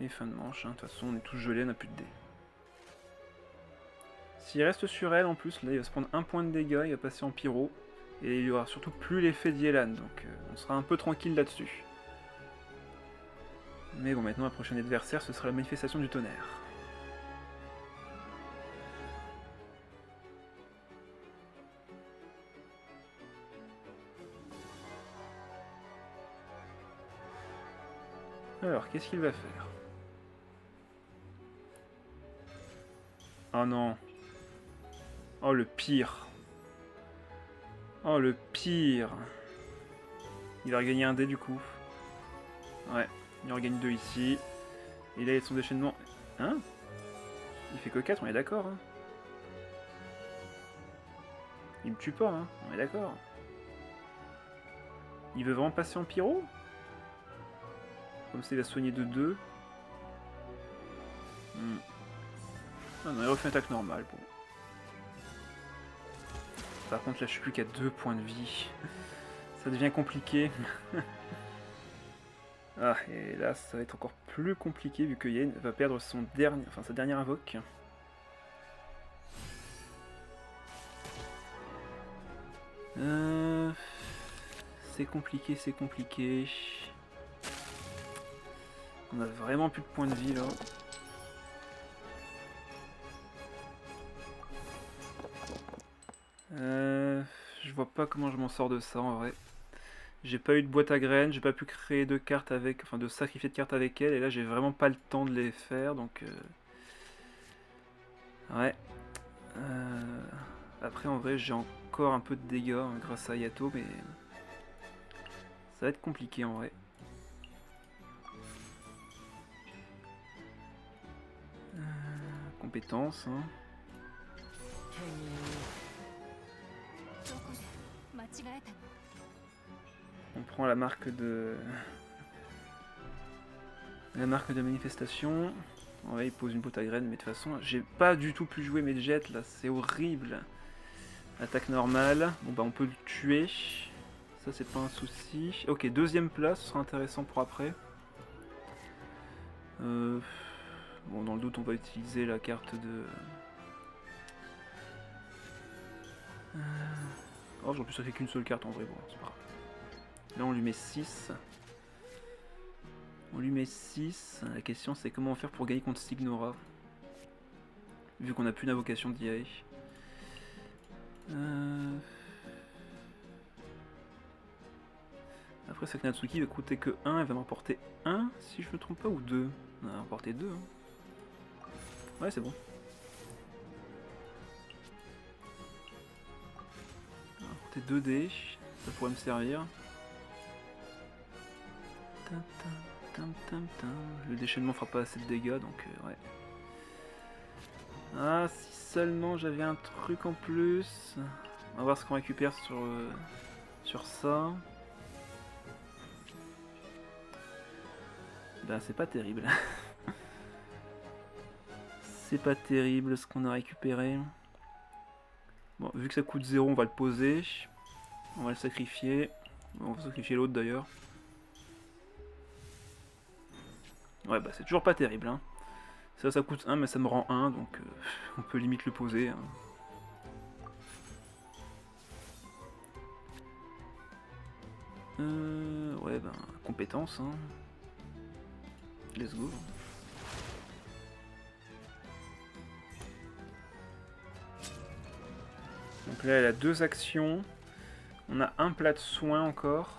Et fin de manche, hein. De toute façon on est tous gelés, on n'a plus de dés. S'il reste sur elle en plus, là il va se prendre 1 point de dégâts, il va passer en pyro. Et il y aura surtout plus l'effet d'Yelan, donc on sera un peu tranquille là-dessus. Mais bon, maintenant, le prochain adversaire, ce sera la manifestation du tonnerre. Alors, qu'est-ce qu'il va faire? Oh non. Oh, le pire. Oh, le pire. Il va regagner un dé, du coup. Ouais, il regagne 2 ici. Et là, il a son déchaînement... Hein? Il fait que 4, on est d'accord, hein? Il me tue pas, hein? On est d'accord. Il veut vraiment passer en pyro? Comme ça, il va se soigner de 2. Ah non, il refait une attaque normale. Bon. Par contre, là, je suis plus qu'à 2 points de vie. Ça devient compliqué. Ah, et là, ça va être encore plus compliqué vu que Yen va perdre son dernier, enfin, sa dernière invoque. C'est compliqué, c'est compliqué. On a vraiment plus de points de vie là. Je vois pas comment je m'en sors de ça en vrai. J'ai pas eu de boîte à graines, j'ai pas pu créer de cartes avec, enfin de sacrifier de cartes avec elle, et là j'ai vraiment pas le temps de les faire, donc ouais. Après en vrai j'ai encore un peu de dégâts hein, grâce à Yato, mais ça va être compliqué en vrai. Compétence, hein. On prend la marque de... La marque de manifestation. Ouais, il pose une boîte à graines, mais de toute façon, j'ai pas du tout pu jouer mes jets là, c'est horrible. Attaque normale. Bon bah on peut le tuer. Ça c'est pas un souci. Ok, deuxième place, ce sera intéressant pour après. Bon, dans le doute, on va utiliser la carte de... Oh, j'en plus ça fait qu'une seule carte en vrai, bon, c'est pas grave. Là on lui met 6. On lui met 6. La question c'est comment faire pour gagner contre Signora. Vu qu'on n'a plus d'invocation d'IA. Après Sakanatsuki va coûter que 1, elle va m'emporter 1 si je me trompe pas, ou 2. On va emporter 2. Hein. Ouais c'est bon. On va emporter 2 dés, ça pourrait me servir. Le déchaînement fera pas assez de dégâts donc ouais. Ah si seulement j'avais un truc en plus. On va voir ce qu'on récupère sur ça. Ben c'est pas terrible. C'est pas terrible ce qu'on a récupéré. Bon, vu que ça coûte 0, on va le poser. On va le sacrifier. Bon, on va sacrifier l'autre d'ailleurs. Ouais, bah c'est toujours pas terrible. Hein. Ça coûte 1, mais ça me rend 1, donc on peut limite le poser. Hein. Ouais, ben, compétence. Hein. Let's go. Donc là, elle a 2 actions. On a un plat de soin encore.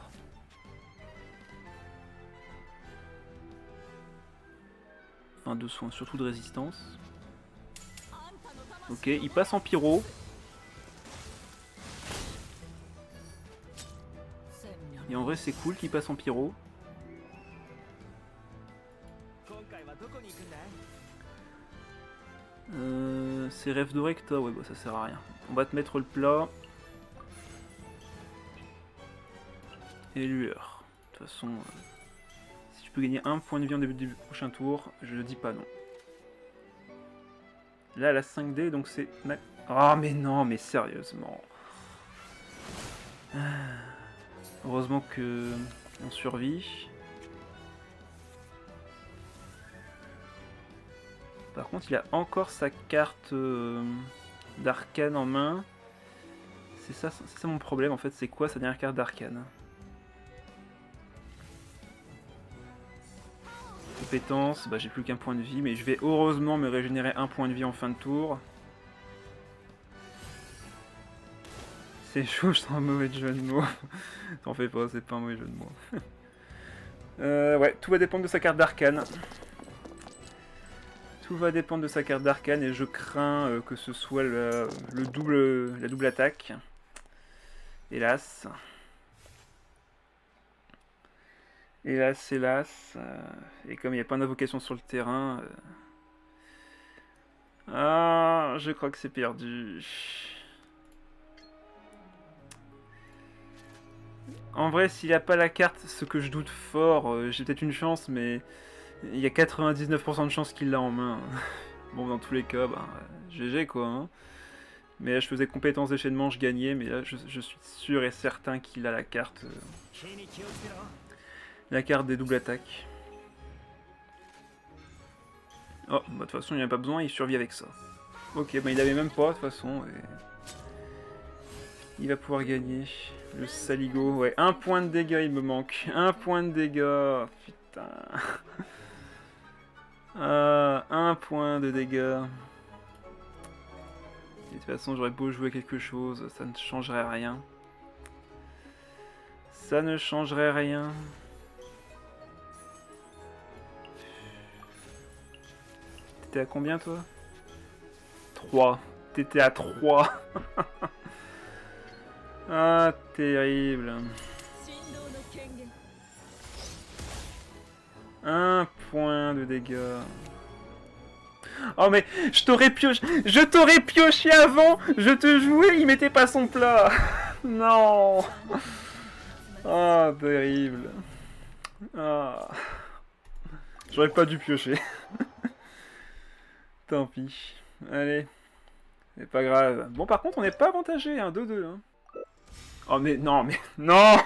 Enfin, de soins, surtout de résistance. Ok, il passe en pyro. Et en vrai, c'est cool qu'il passe en pyro. C'est rêve de recta, ouais, bah ça sert à rien. On va te mettre le plat. Et lueur. De toute façon, si je peux gagner 1 point de vie en début du prochain tour, je dis pas non. Là, elle a 5D, donc c'est... Ah, mais non, mais sérieusement. Heureusement que on survit. contre, il a encore sa carte d'arcane en main. C'est ça mon problème en fait, c'est quoi sa dernière carte d'arcane? Compétence, bah j'ai plus qu'un point de vie, mais je vais heureusement me régénérer un point de vie en fin de tour. C'est chaud, je sens un mauvais jeu de mots. T'en fais pas, c'est pas un mauvais jeu de mots. Ouais, tout va dépendre de sa carte d'arcane. Tout va dépendre de sa carte d'arcane et je crains que ce soit la double attaque. Hélas. Hélas, hélas. Et comme il n'y a pas d'invocation sur le terrain... Ah, je crois que c'est perdu. En vrai, s'il n'a pas la carte, ce que je doute fort, j'ai peut-être une chance, mais il y a 99% de chances qu'il l'a en main. Bon, dans tous les cas, bah, GG quoi. Hein. Mais là, je faisais compétence déchaînement, je gagnais, mais là, je suis sûr et certain qu'il a la carte. La carte des doubles attaques. Oh, bah de toute façon, il n'y en a pas besoin, il survit avec ça. Ok, bah il avait même pas, de toute façon. Et... il va pouvoir gagner. Le saligo, ouais. Un point de dégâts, il me manque. Un point de dégâts. Putain. Un point de dégâts. Et de toute façon, j'aurais beau jouer quelque chose, ça ne changerait rien. Ça ne changerait rien. T'étais à combien, toi? 3. T'étais à 3. Ah, terrible. Un point de dégâts. Oh mais je t'aurais pioché avant. Je te jouais, il mettait pas son plat. Non. Ah, terrible. Ah. J'aurais pas dû piocher. Tant pis. Allez. C'est pas grave. Bon, par contre, on n'est pas avantagé, hein, 2-2. Hein. Oh, mais non, mais non.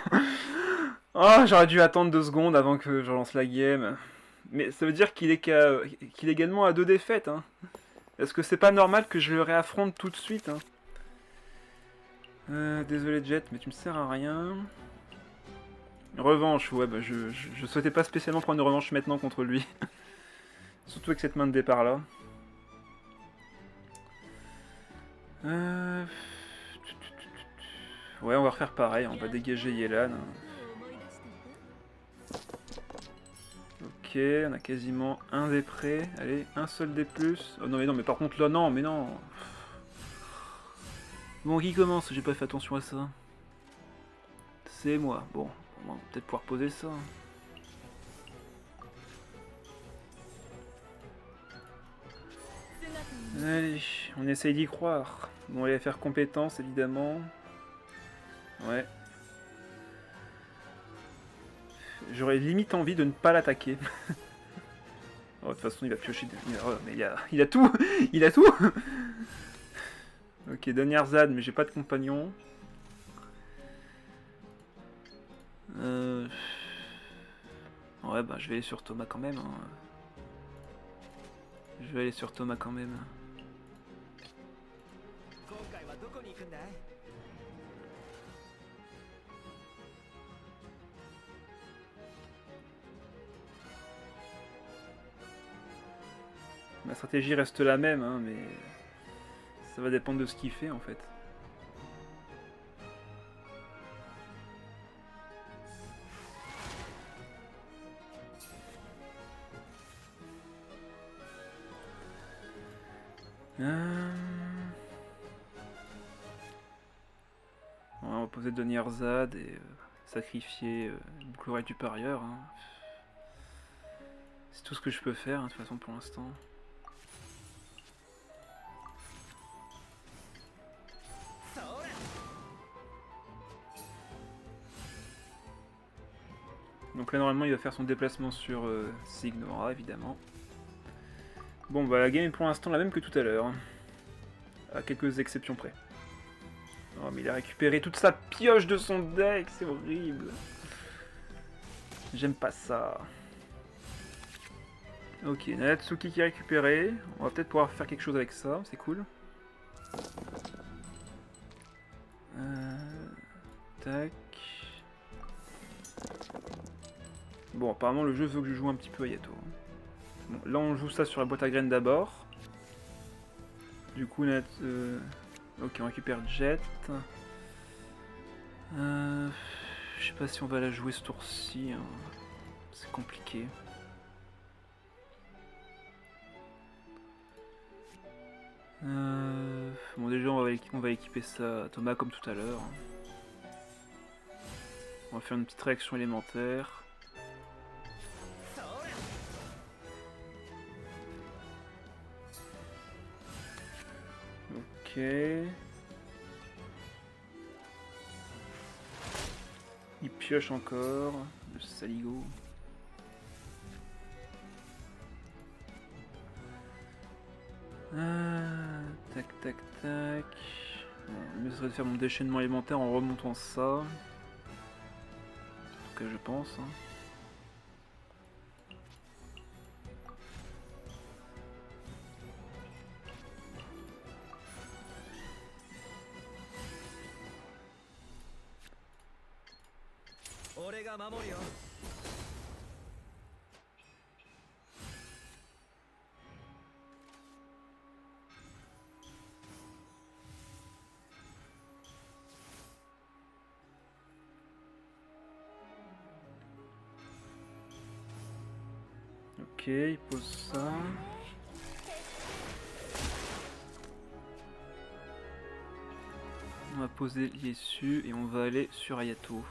Oh, j'aurais dû attendre 2 secondes avant que je lance la game. Mais ça veut dire qu'il est, qu'il est également à 2 défaites. Hein. Est-ce que c'est pas normal que je le réaffronte tout de suite hein. Désolé Jet, mais tu me sers à rien. Revanche, ouais, bah je souhaitais pas spécialement prendre une revanche maintenant contre lui. Surtout avec cette main de départ là. Ouais, on va refaire pareil, on va dégager Yelan. Ok, on a quasiment un des prêts. Allez, un seul des plus. Oh non, mais par contre là, non, mais non. Bon, qui commence? J'ai pas fait attention à ça. C'est moi. Bon, on va peut-être pouvoir poser ça. Allez, on essaye d'y croire. Bon, on va faire compétence, évidemment. Ouais. J'aurais limite envie de ne pas l'attaquer. Oh, de toute façon, il va piocher... mais il a tout. Il a tout. Ok, dernière ZAD, mais j'ai pas de compagnon. Ouais, bah je vais aller sur Thomas quand même. Hein. Je vais aller sur Thomas quand même. Ma stratégie reste la même, hein, mais ça va dépendre de ce qu'il fait en fait. On va poser Denier Zad et sacrifier une chlorite du parieur. Hein. C'est tout ce que je peux faire, hein, de toute façon pour l'instant. Donc là normalement il va faire son déplacement sur Signora évidemment. Bon bah la game est pour l'instant la même que tout à l'heure. Hein. À quelques exceptions près. Oh mais il a récupéré toute sa pioche de son deck, c'est horrible. J'aime pas ça. Ok, Natsuki qui est récupéré. On va peut-être pouvoir faire quelque chose avec ça, c'est cool. Tac. Bon, apparemment le jeu veut que je joue un petit peu Ayato. Bon, là on joue ça sur la boîte à graines d'abord. Du coup, ok, on récupère Jet. Je sais pas si on va la jouer ce tour-ci. Hein. C'est compliqué. Bon, déjà, on va équiper ça à Thomas comme tout à l'heure. On va faire une petite réaction élémentaire. Ok. Il pioche encore. Le saligo. Tac, tac, tac. Bon, le mieux serait de faire mon déchaînement élémentaire en remontant ça. En tout cas, je pense. Hein. Ok, il pose ça. On va poser l'issue et on va aller sur Ayato.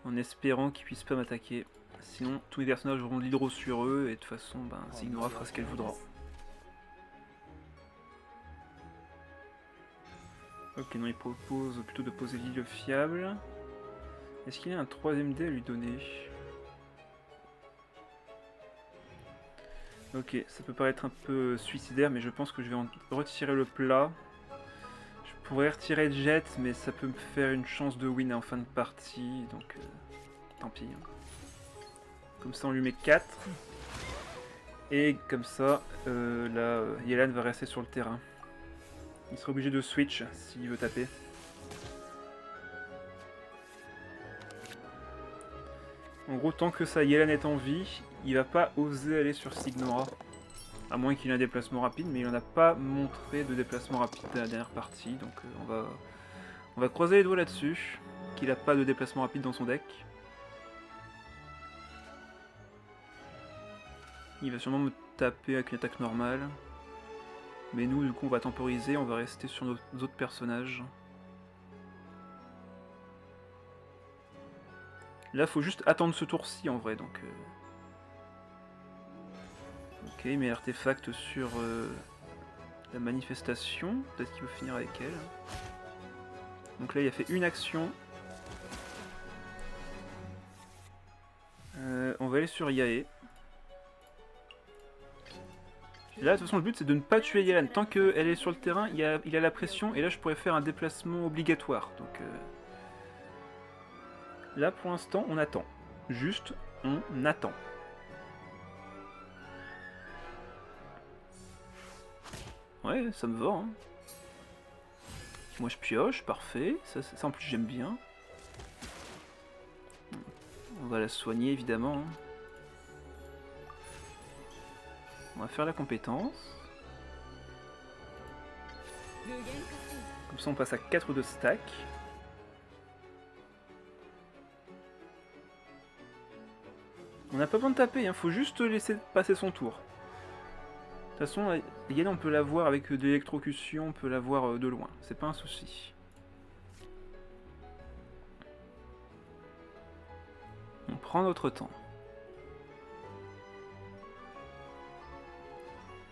En espérant qu'il puisse pas m'attaquer. Sinon, tous les personnages auront de l'hydro sur eux et de toute façon, ben, Signora fera ce qu'elle voudra. Ok, non, il propose plutôt de poser l'île fiable. Est-ce qu'il y a un troisième dé à lui donner? Ok, ça peut paraître un peu suicidaire, mais je pense que je vais en retirer le plat. Je pourrais retirer Jet, mais ça peut me faire une chance de win en fin de partie, donc tant pis. Comme ça, on lui met 4. Et comme ça, Yelan va rester sur le terrain. Il sera obligé de switch s'il veut taper. En gros, tant que ça, Yelan est en vie, il va pas oser aller sur Signora. À moins qu'il ait un déplacement rapide, mais il n'en a pas montré de déplacement rapide à la dernière partie. Donc on va croiser les doigts là-dessus. Qu'il n'a pas de déplacement rapide dans son deck. Il va sûrement me taper avec une attaque normale. Mais nous, du coup, on va temporiser, on va rester sur nos autres personnages. Là, faut juste attendre ce tour-ci, en vrai, donc... Ok, il met l'artefact sur la manifestation. Peut-être qu'il veut finir avec elle. Donc là, il a fait une action. On va aller sur Yae. Là, de toute façon, le but, c'est de ne pas tuer Yelan. Tant qu'elle est sur le terrain, il a la pression. Et là, je pourrais faire un déplacement obligatoire. Donc là, pour l'instant, on attend. Juste, on attend. Ouais, ça me va. Hein. Moi, je pioche, parfait. Ça en plus, j'aime bien. On va la soigner, évidemment. Hein. On va faire la compétence. Comme ça, on passe à 4 de stack. On n'a pas besoin de taper, il faut juste laisser passer son tour. De toute façon, Yelan, on peut la voir avec de l'électrocution, on peut la voir de loin. C'est pas un souci. On prend notre temps.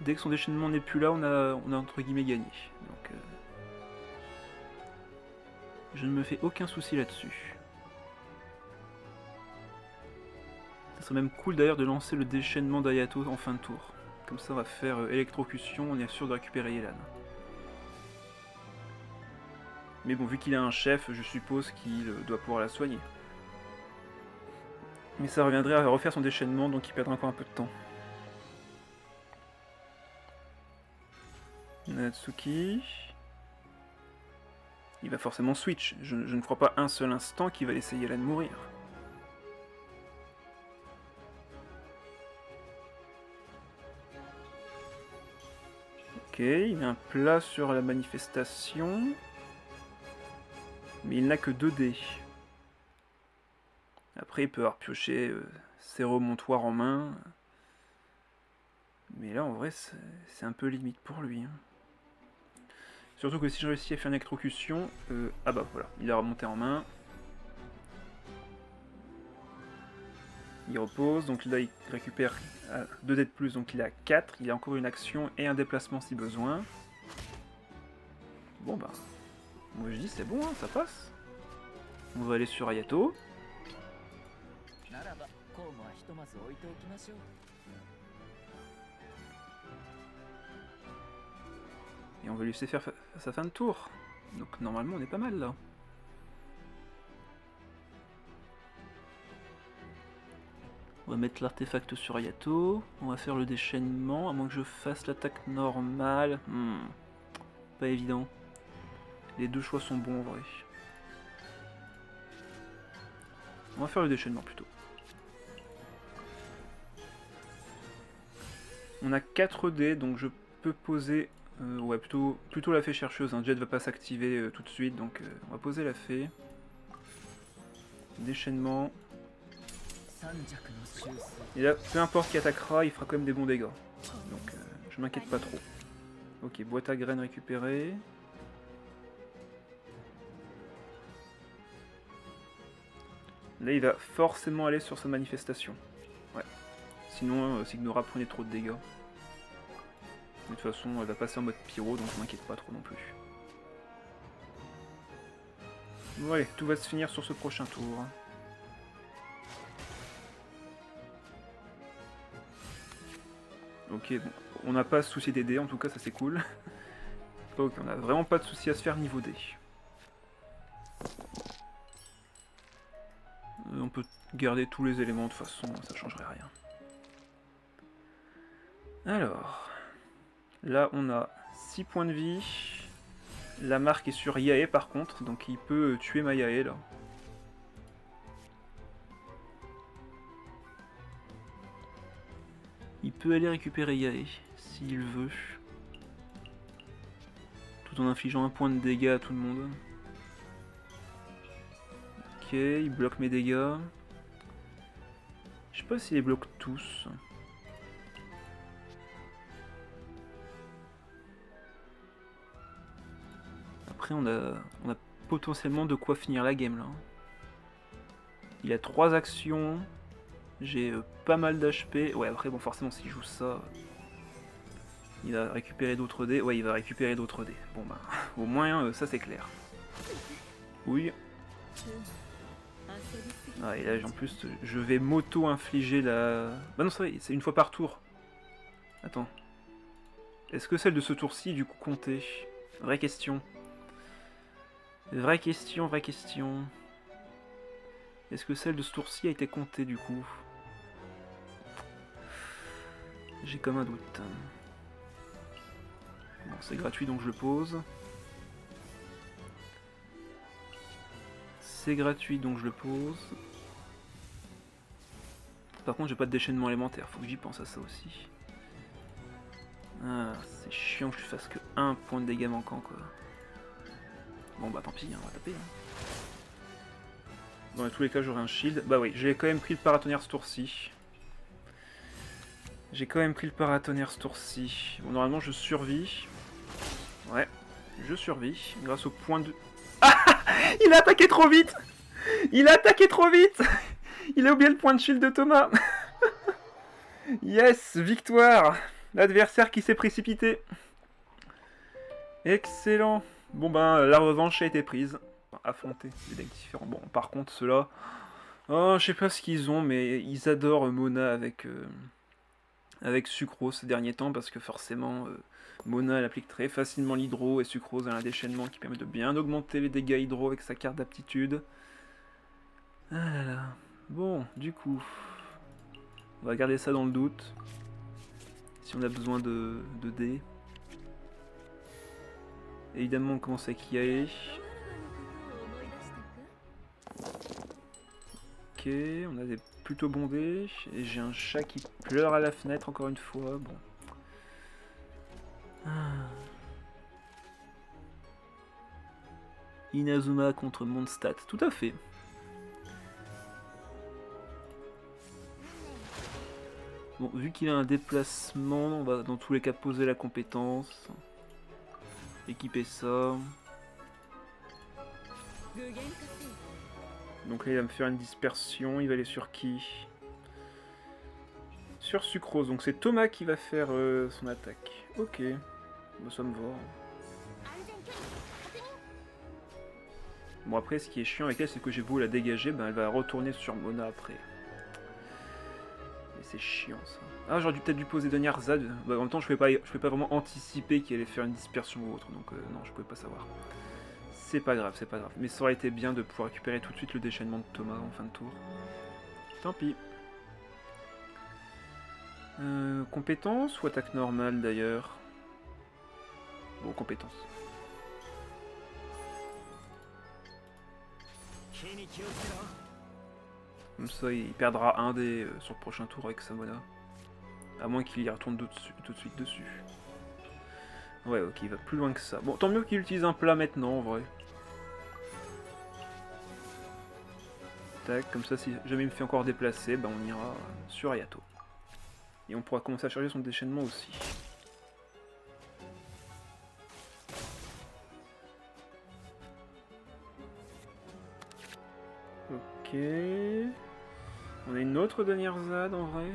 Dès que son déchaînement n'est plus là, on a entre guillemets gagné. Donc, je ne me fais aucun souci là-dessus. Ça serait même cool d'ailleurs de lancer le déchaînement d'Ayato en fin de tour. Comme ça, on va faire électrocution, on est sûr de récupérer Yelan. Mais bon, vu qu'il a un chef, je suppose qu'il doit pouvoir la soigner. Mais ça reviendrait à refaire son déchaînement, donc il perdra encore un peu de temps. Natsuki. Il va forcément switch. Je ne crois pas un seul instant qu'il va laisser Yelan mourir. Ok, il a un plat sur la manifestation. Mais il n'a que 2 dés. Après, il peut avoir pioché ses remontoirs en main. Mais là, en vrai, c'est un peu limite pour lui. Hein. Surtout que si je réussis à faire une électrocution... ah bah voilà, il a remonté en main. Il repose, donc là il récupère 2 dés de plus, donc il a 4. Il a encore une action et un déplacement si besoin. Bon bah, moi je dis c'est bon, hein, ça passe. On va aller sur Ayato. Et on va lui laisser faire sa fin de tour. Donc normalement on est pas mal là. On va mettre l'artefact sur Ayato. On va faire le déchaînement, à moins que je fasse l'attaque normale. Pas évident. Les 2 choix sont bons en vrai. On va faire le déchaînement plutôt. On a 4 dés, donc je peux poser... ouais, plutôt la fée chercheuse. Hein. Jet va pas s'activer tout de suite, donc on va poser la fée. Déchaînement. Et là, peu importe qui attaquera, il fera quand même des bons dégâts. Donc je m'inquiète pas trop. Ok, boîte à graines récupérée. Là, il va forcément aller sur sa manifestation. Ouais. Sinon, Signora prenait trop de dégâts. De toute façon, elle va passer en mode pyro, donc je m'inquiète pas trop non plus. Bon allez, tout va se finir sur ce prochain tour. Ok, bon, on n'a pas à se soucier des dés, en tout cas ça c'est cool. Ok, on a vraiment pas de soucis à se faire niveau dés. On peut garder tous les éléments de toute façon, ça changerait rien. Alors, là on a 6 points de vie. La marque est sur Yae par contre, donc il peut tuer ma Yae là. Il peut aller récupérer Yae, s'il veut. Tout en infligeant un point de dégâts à tout le monde. Ok, il bloque mes dégâts. Je sais pas s'il les bloque tous. Après on a potentiellement de quoi finir la game là. Il a 3 actions. J'ai pas mal d'HP. Ouais, après, bon, forcément, s'il joue ça, il va récupérer d'autres dés. Ouais, il va récupérer d'autres dés. Bon, bah, au moins, ça c'est clair. Oui. Ah, et là, en plus, je vais m'auto-infliger la... Bah non, c'est vrai, c'est une fois par tour. Attends. Est-ce que celle de ce tour-ci, du coup, comptait? Vraie question. Vraie question, vraie question. Est-ce que celle de ce tour-ci a été comptée, du coup? J'ai comme un doute. Bon, c'est gratuit donc je le pose. C'est gratuit donc je le pose. Par contre j'ai pas de déchaînement élémentaire, faut que j'y pense à ça aussi. Ah, c'est chiant que je fasse que 1 point de dégâts manquant quoi. Bon bah tant pis, hein, on va taper. Hein. Dans tous les cas j'aurai un shield. Bah oui, j'ai quand même pris le paratonnerre ce tour-ci. J'ai quand même pris le paratonnerre ce tour-ci. Bon, normalement je survis. Ouais, je survis grâce au point de... Ah, il a attaqué trop vite. Il a attaqué trop vite. Il a oublié le point de shield de Thomas. Yes, victoire. L'adversaire qui s'est précipité. Excellent. Bon ben, la revanche a été prise. Enfin, affronter des decks différents. Bon, par contre, ceux-là... Oh, je sais pas ce qu'ils ont, mais ils adorent Mona avec Sucrose ces derniers temps, parce que forcément, Mona elle applique très facilement l'hydro, et Sucrose a un déchaînement qui permet de bien augmenter les dégâts hydro avec sa carte d'aptitude. Ah là là. Bon, du coup, on va garder ça dans le doute. Si on a besoin de dés. Évidemment, on commence avec Yae. Ok, on a des plutôt bondés. Et j'ai un chat qui pleure à la fenêtre encore une fois. Bon. Inazuma contre Mondstadt, tout à fait. Bon, vu qu'il a un déplacement, on va dans tous les cas poser la compétence. Équiper ça. Donc là il va me faire une dispersion, il va aller sur qui? Sur Sucrose, donc c'est Thomas qui va faire son attaque. Ok, bah, ça me va. Bon après ce qui est chiant avec elle c'est que j'ai beau la dégager, ben elle va retourner sur Mona après. Et c'est chiant ça. Ah j'aurais peut-être dû poser dernière Zad, bah, en même temps je pouvais pas vraiment anticiper qu'il allait faire une dispersion ou autre, donc non je pouvais pas savoir. C'est pas grave, c'est pas grave. Mais ça aurait été bien de pouvoir récupérer tout de suite le déchaînement de Thomas en fin de tour. Tant pis. Compétence ou attaque normale d'ailleurs? Bon, compétence. Comme ça, il perdra un dé sur le prochain tour avec Samona. À moins qu'il y retourne tout de suite dessus. Ouais, ok, il va plus loin que ça. Bon, tant mieux qu'il utilise un plat maintenant, en vrai. Tac, comme ça, si jamais il me fait encore déplacer, ben on ira sur Ayato. Et on pourra commencer à charger son déchaînement aussi. Ok. On a une autre dernière ZAD en vrai.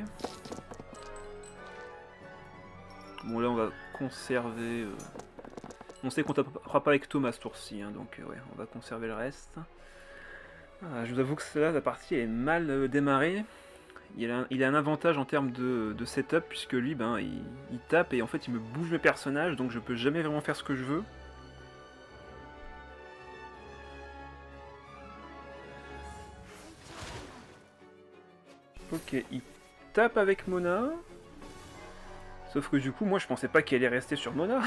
Bon là on va conserver... On sait qu'on tapera pas avec Thomas ce tour-ci, hein, donc ouais, on va conserver le reste. Ah, je vous avoue que là, la partie est mal démarrée. Il a un avantage en termes de setup, puisque lui, ben, il tape et en fait il me bouge mes personnages, donc je peux jamais vraiment faire ce que je veux. Ok, il tape avec Mona. Sauf que du coup, moi je pensais pas qu'elle allait rester sur Mona.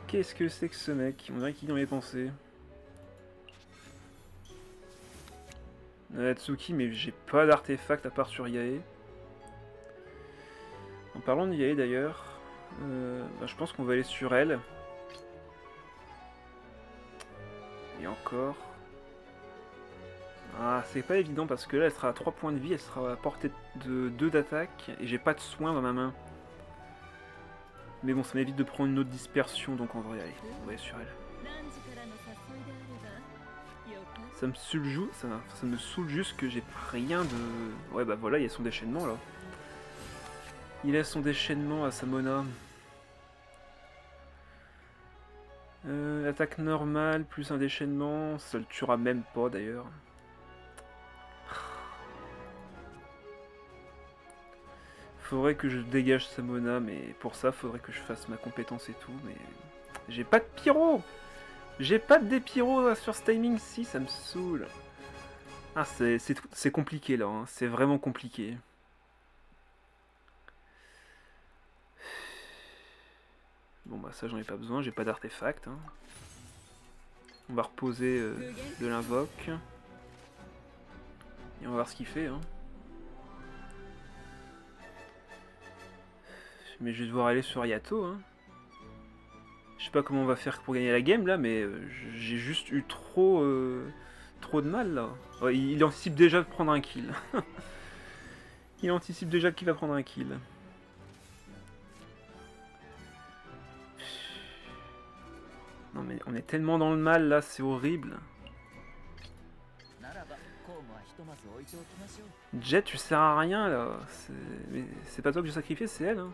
Qu'est-ce que c'est que ce mec? On dirait qu'il y en avait pensé. Natsuki, mais j'ai pas d'artefact à part sur Yae. En parlant de Yae d'ailleurs, bah, je pense qu'on va aller sur elle. Et encore. Ah, c'est pas évident parce que là elle sera à 3 points de vie, elle sera à portée de 2 d'attaque et j'ai pas de soin dans ma main. Mais bon, ça m'évite de prendre une autre dispersion, donc en vrai, allez, on va aller sur elle. Ça me saoule juste que j'ai rien de... Ouais bah voilà, il y a son déchaînement là. Il a son déchaînement à Samona. Attaque normale plus un déchaînement, ça le tuera même pas d'ailleurs. Faudrait que je dégage Samona, mais pour ça, faudrait que je fasse ma compétence et tout, mais... J'ai pas de pyro! J'ai pas de dépyro sur ce timing-ci, ça me saoule. Ah, c'est compliqué là, hein. C'est vraiment compliqué. Bon bah ça j'en ai pas besoin, j'ai pas d'artefact. Hein. On va reposer de l'invoque. Et on va voir ce qu'il fait. Hein. Mais je vais devoir aller sur Yato. Hein. Je sais pas comment on va faire pour gagner la game là, mais j'ai juste eu trop de mal là. Ouais, il anticipe déjà de prendre un kill. Il anticipe déjà qu'il va prendre un kill. Non mais on est tellement dans le mal là, c'est horrible. Jet, tu sers à rien là. C'est pas toi que j'ai sacrifié, c'est elle. Hein.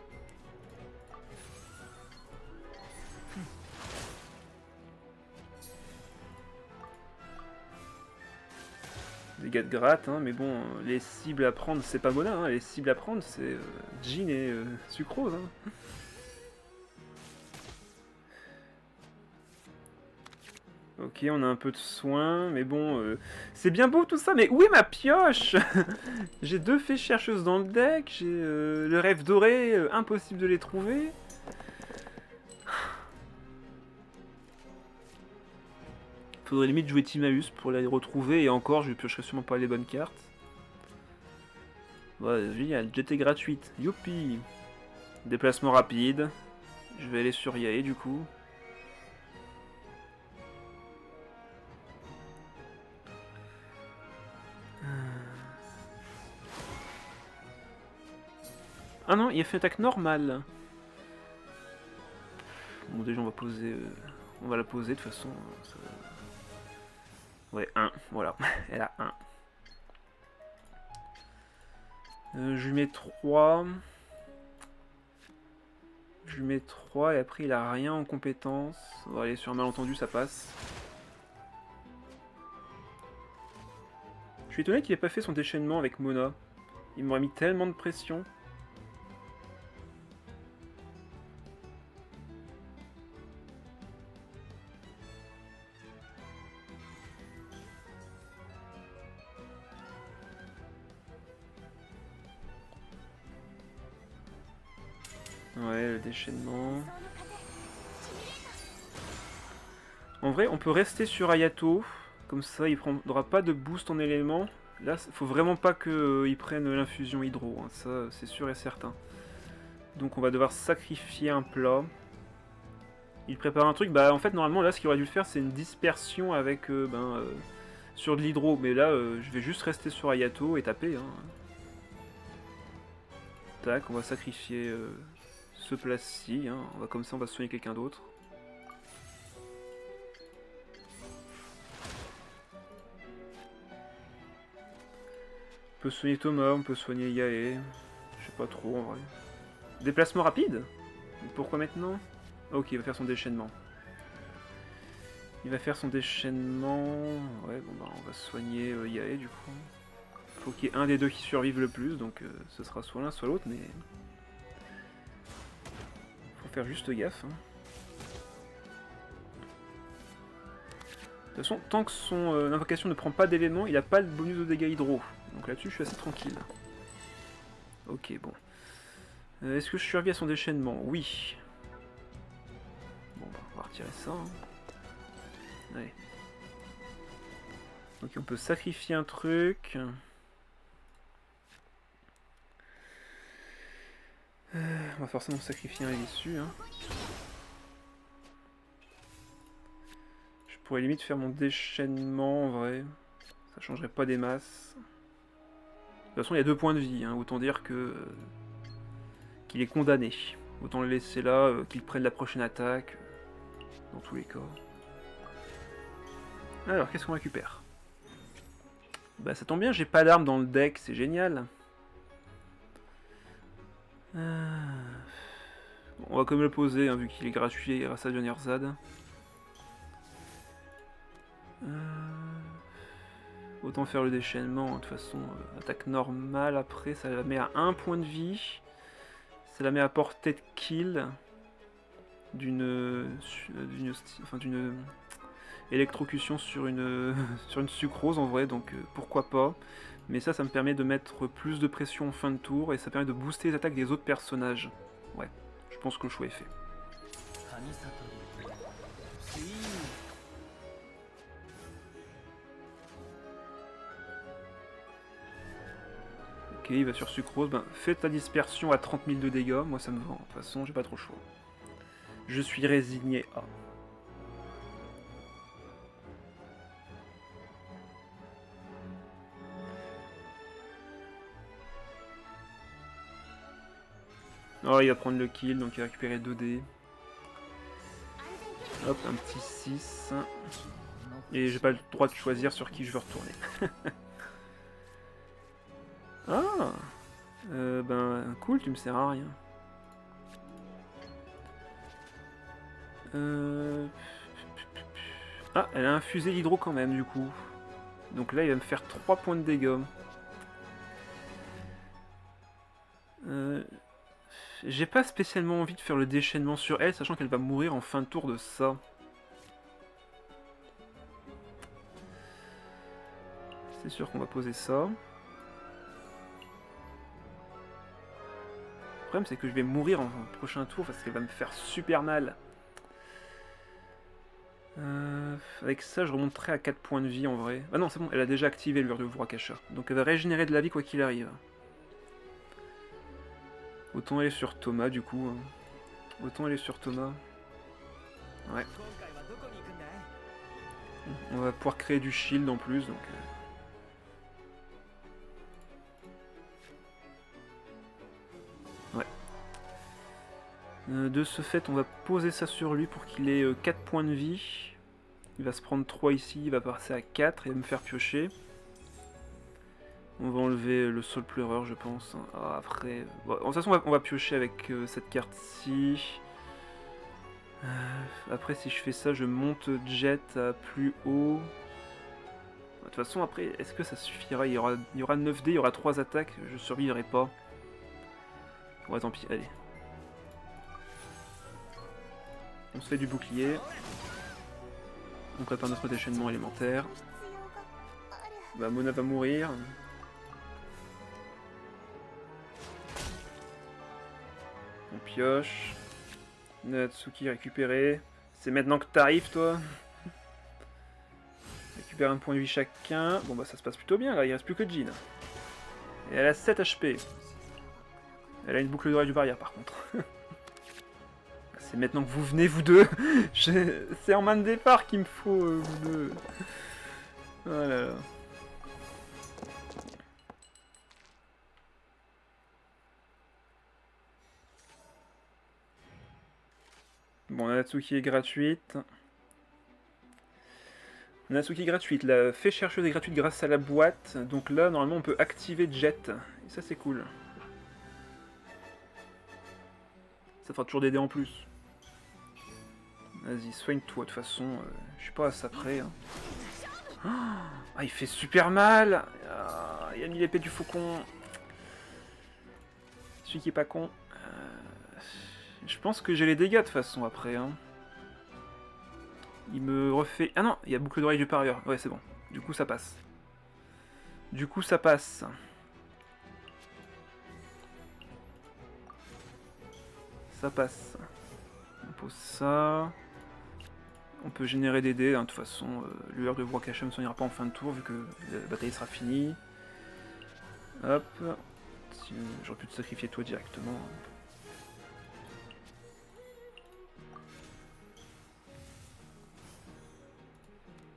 Dégâts de gratte, hein, mais bon, les cibles à prendre, c'est pas Mona, hein, les cibles à prendre, c'est Jean et Sucrose. Hein. Ok, on a un peu de soin, mais bon, c'est bien beau tout ça, mais où est ma pioche? J'ai 2 fées chercheuses dans le deck, j'ai le rêve doré, impossible de les trouver. Faudrait limite jouer Timaeus pour les retrouver, et encore, je piocherai sûrement pas les bonnes cartes. Ouais, génial, GT gratuite, youpi. Déplacement rapide. Je vais aller sur Yae du coup. Ah non, il a fait attaque normale. Bon, déjà on va poser... on va la poser de toute façon. Ça... Ouais, 1, voilà. Elle a 1. Je lui mets 3. Je lui mets 3 et après il a rien en compétence. Bon, allez, sur un malentendu ça passe. Je suis étonné qu'il ait pas fait son déchaînement avec Mona. Il m'aurait mis tellement de pression. Ouais, le déchaînement. En vrai, on peut rester sur Ayato. Comme ça, il prendra pas de boost en éléments. Là, faut vraiment pas qu'il prenne l'infusion hydro. Hein. Ça, c'est sûr et certain. Donc on va devoir sacrifier un plat. Il prépare un truc. Bah en fait, normalement, là, ce qu'il aurait dû faire, c'est une dispersion avec... sur de l'hydro. Mais là, je vais juste rester sur Ayato et taper. Hein. Tac, on va sacrifier ce plat-ci. Hein. On va, comme ça, on va soigner quelqu'un d'autre. On peut soigner Thomas, on peut soigner Yae. Je sais pas trop en vrai. Déplacement rapide? Pourquoi maintenant? Ok, il va faire son déchaînement. Il va faire son déchaînement... Ouais, bon bah on va soigner Yae du coup. Faut qu'il y ait un des deux qui survive le plus, donc ce sera soit l'un soit l'autre, mais... Faut faire juste gaffe. Hein. De toute façon, tant que son invocation ne prend pas d'éléments, il n'a pas le bonus de dégâts hydro. Donc là-dessus, je suis assez tranquille. Ok, bon. Est-ce que je survis à son déchaînement? Oui. Bon, bah, on va retirer ça. Hein. Ouais. Ok, on peut sacrifier un truc. On va forcément sacrifier un issu. Hein. Je pourrais limite faire mon déchaînement en vrai. Ça changerait pas des masses. De toute façon, il y a 2 points de vie. Hein. Autant dire que qu'il est condamné. Autant le laisser là, qu'il prenne la prochaine attaque. Dans tous les cas. Alors, qu'est-ce qu'on récupère? Bah, ça tombe bien, j'ai pas d'armes dans le deck, c'est génial. Bon, on va quand même le poser, hein, vu qu'il est gratuit grâce à John Erzad. Autant faire le déchaînement, de toute façon, attaque normale après, ça la met à 1 point de vie. Ça la met à portée de kill d'une électrocution sur une sucrose en vrai, donc pourquoi pas. Mais ça me permet de mettre plus de pression en fin de tour et ça permet de booster les attaques des autres personnages. Ouais, je pense que le choix est fait. Ok, il va sur sucrose. Ben, fais ta dispersion à 30 000 de dégâts. Moi, ça me va. De toute façon, j'ai pas trop le choix. Je suis résigné à. Oh, il va prendre le kill, donc il va récupérer 2 dés. Hop, un petit 6. Et j'ai pas le droit de choisir sur qui je veux retourner. Ah ben cool, tu me sers à rien. Ah, elle a infusé l'hydro quand même du coup. Donc là il va me faire 3 points de dégâts. J'ai pas spécialement envie de faire le déchaînement sur elle, sachant qu'elle va mourir en fin de tour de ça. C'est sûr qu'on va poser ça. Le problème c'est que je vais mourir en prochain tour parce qu'elle va me faire super mal. Avec ça, je remonterai à 4 points de vie en vrai. Ah non, c'est bon, elle a déjà activé le Lueur de Vurakasha. Donc elle va régénérer de la vie quoi qu'il arrive. Autant aller sur Thomas du coup. Autant aller sur Thomas. Ouais. On va pouvoir créer du shield en plus, donc... Ouais. De ce fait, on va poser ça sur lui pour qu'il ait 4 points de vie. Il va se prendre 3 ici, il va passer à 4 et me faire piocher. On va enlever le sol pleureur, je pense. Ah, après... Bon, de toute façon, on va piocher avec cette carte-ci. Après, si je fais ça, je monte Jet à plus haut. De toute façon, après, est-ce que ça suffira? Il y aura 9 dés, il y aura 3 attaques, je survivrai pas. Ouais, tant pis, allez. On se fait du bouclier. On prépare notre déchaînement élémentaire. Bah, Mona va mourir. On pioche. Natsuki récupéré. C'est maintenant que t'arrives, toi. Récupère un point de vie chacun. Bon, bah, ça se passe plutôt bien, là. Il reste plus que Jean. Et elle a 7 HP. Elle a une boucle d'oreille du barrière, par contre. C'est maintenant que vous venez, vous deux. C'est en main de départ qu'il me faut, vous deux. Oh là là. Bon, la Natsuki est gratuite. Natsuki gratuite, la fée chercheuse est gratuite grâce à la boîte. Donc là, normalement, on peut activer Jet. Et ça, c'est cool. Ça fera toujours des dés en plus. Vas-y, soigne-toi, de toute façon. Je suis pas à ça près. Hein. Ah, il fait super mal. Ah, il a mis l'épée du faucon. Celui qui est pas con. Je pense que j'ai les dégâts de toute façon après. Hein. Il me refait... Ah non, il y a boucle d'oreille du parieur. Ouais, c'est bon. Du coup, ça passe. Du coup, ça passe. Ça passe. On pose ça. On peut générer des dés. Hein. De toute façon, lueur de Vurakasha ne soignera pas en fin de tour vu que la bataille sera finie. Hop. J'aurais pu te sacrifier toi directement.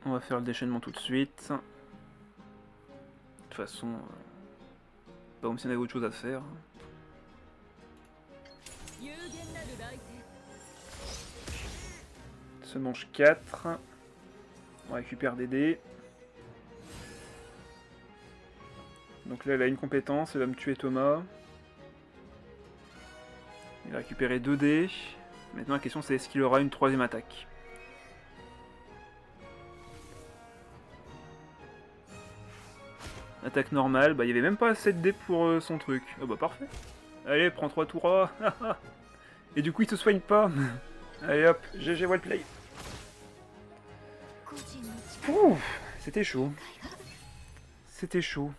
On va faire le déchaînement tout de suite. De toute façon, pas comme si on avait autre chose à faire. Se mange 4. On récupère des dés. Donc là, elle a une compétence, elle va me tuer Thomas. Il va récupérer 2 dés. Maintenant, la question c'est est-ce qu'il aura une troisième attaque? Attaque normale, bah il y avait même pas assez de dés pour son truc. Ah bah parfait. Allez, prends 3 tours. Et du coup, il se soigne pas. Allez hop, GG Wellplay. Ouh, c'était chaud. C'était chaud.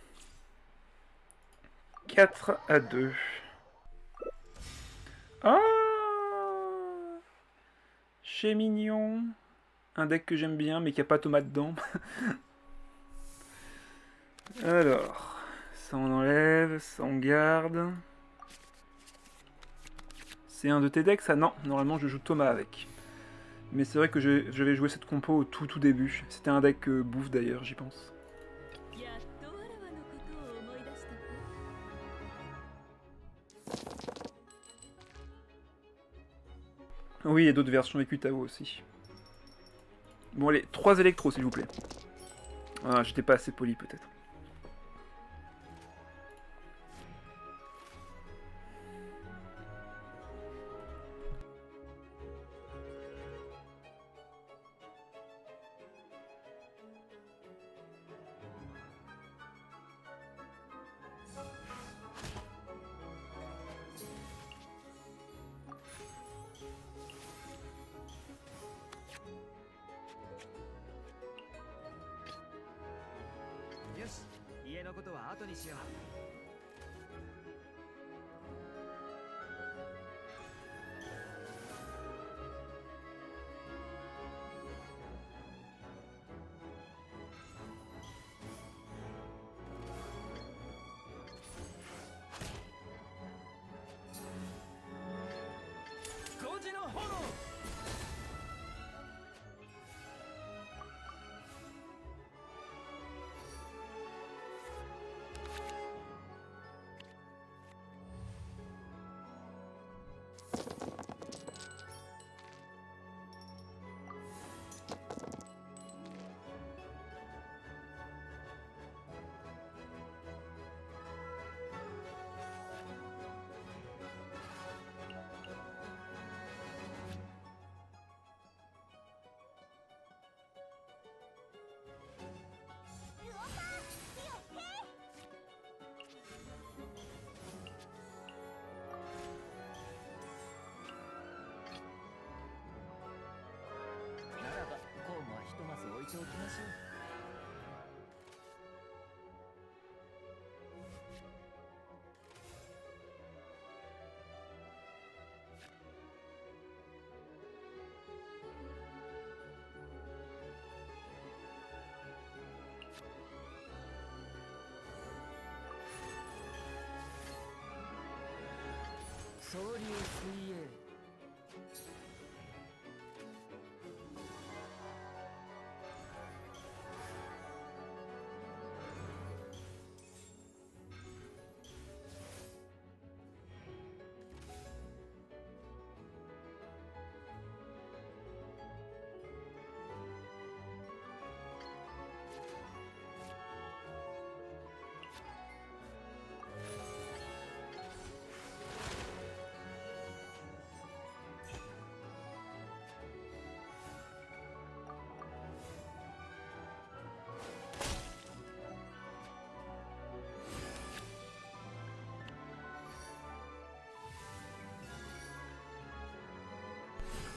4-2. Ah, chez Mignon. Un deck que j'aime bien, mais qui a pas Thomas dedans. Alors, ça on enlève, ça on garde. C'est un de tes decks, ça? Non, normalement je joue Thomas avec. Mais c'est vrai que je vais jouer cette compo au tout début. C'était un deck bouffe d'ailleurs, j'y pense. Oui, il y a d'autres versions avec Utao aussi. Bon allez, 3 électros s'il vous plaît. Ah, j'étais pas assez poli peut-être.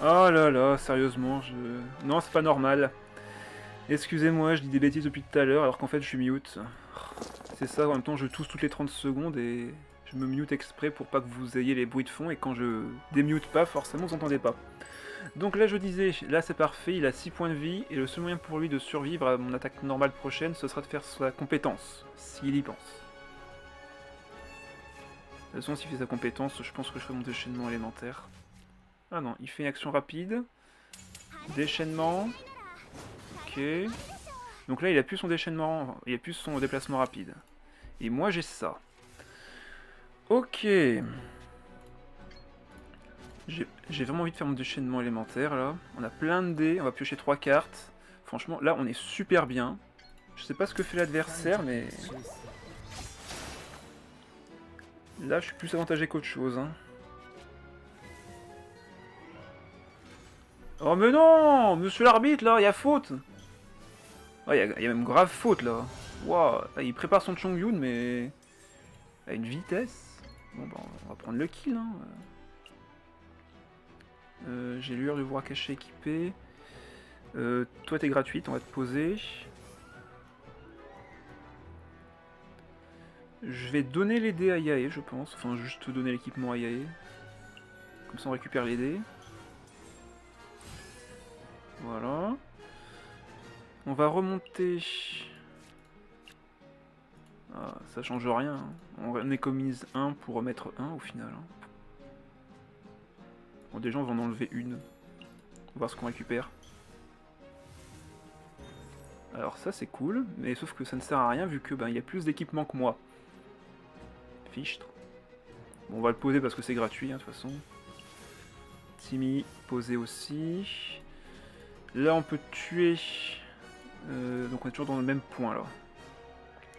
Oh là là, sérieusement, je... Non, c'est pas normal. Excusez-moi, je dis des bêtises depuis tout à l'heure alors qu'en fait je suis mute. C'est ça, en même temps je tousse toutes les 30 secondes et je me mute exprès pour pas que vous ayez les bruits de fond et quand je démute pas, forcément vous entendez pas. Donc là je disais, là c'est parfait, il a 6 points de vie et le seul moyen pour lui de survivre à mon attaque normale prochaine ce sera de faire sa compétence, s'il y pense. De toute façon s'il fait sa compétence, je pense que je ferai mon déchaînement élémentaire. Ah non, il fait une action rapide. Déchaînement. Ok. Donc là, il a plus son déchaînement, il a plus son déplacement rapide. Et moi, j'ai ça. Ok. J'ai vraiment envie de faire mon déchaînement élémentaire, là. On a plein de dés, on va piocher 3 cartes. Franchement, là, on est super bien. Je sais pas ce que fait l'adversaire, mais... Là, je suis plus avantagé qu'autre chose, hein. Oh mais non, monsieur l'arbitre, là, il y a faute. Oh, il y a même grave faute, là. Waouh, il prépare son Chongyun, mais... à une vitesse. Bon, bah, on va prendre le kill, hein. J'ai lueur de voix cachée équipée. Toi, t'es gratuite, on va te poser. Je vais donner les dés à Yae, je pense. Enfin, juste donner l'équipement à Yae. Comme ça, on récupère les dés. Voilà. On va remonter... Ah, ça change rien. Hein. On économise 1 pour remettre 1 au final. Hein. Bon, déjà, on va en enlever une. On va voir ce qu'on récupère. Alors ça, c'est cool, mais sauf que ça ne sert à rien vu que ben, y a plus d'équipement que moi. Fichtre. Bon, on va le poser parce que c'est gratuit, hein, de toute façon. Timmy, poser aussi. Là, on peut tuer... donc on est toujours dans le même point, là.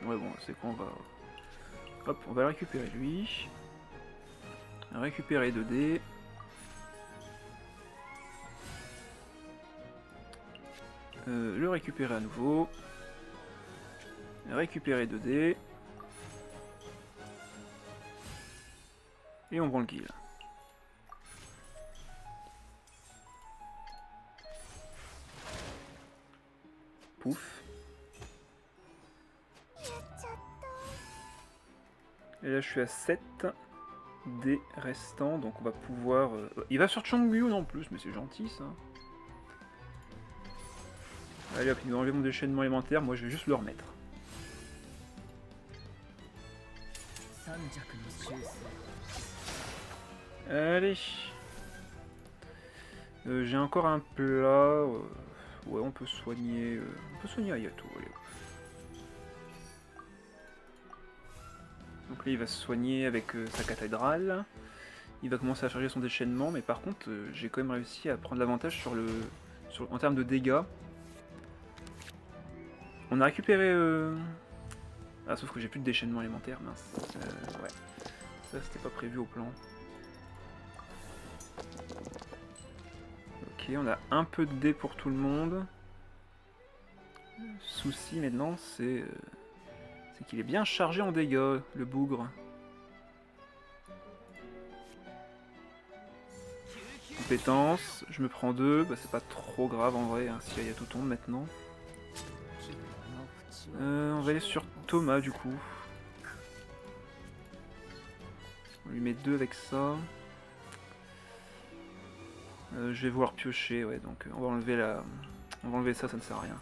Ouais, bon, c'est quoi, on va... Hop, on va le récupérer, lui. Récupérer 2 dés. Le récupérer à nouveau. Récupérer 2 dés. Et on prend le kill. Pouf. Et là je suis à 7 des restants, donc on va pouvoir... Il va sur Chongyun en plus, mais c'est gentil ça. Allez hop, il va enlever mon déchaînement élémentaire, moi je vais juste le remettre. Allez. J'ai encore un plat. Ouais, on peut soigner. On peut soigner Ayato. Allez. Donc là, il va se soigner avec sa cathédrale. Il va commencer à charger son déchaînement, mais par contre, j'ai quand même réussi à prendre l'avantage sur le, en termes de dégâts. On a récupéré... Ah, sauf que j'ai plus de déchaînement élémentaire, mince. Ouais. Ça, c'était pas prévu au plan. Ok, on a un peu de dés pour tout le monde. Le souci maintenant, c'est qu'il est bien chargé en dégâts, le bougre. Compétence, je me prends 2, bah c'est pas trop grave en vrai, hein, si Ayato tombe maintenant. va aller sur Thomas du coup. On lui met 2 avec ça. Je vais voir piocher, ouais, donc on va enlever la... On va enlever ça, ça ne sert à rien.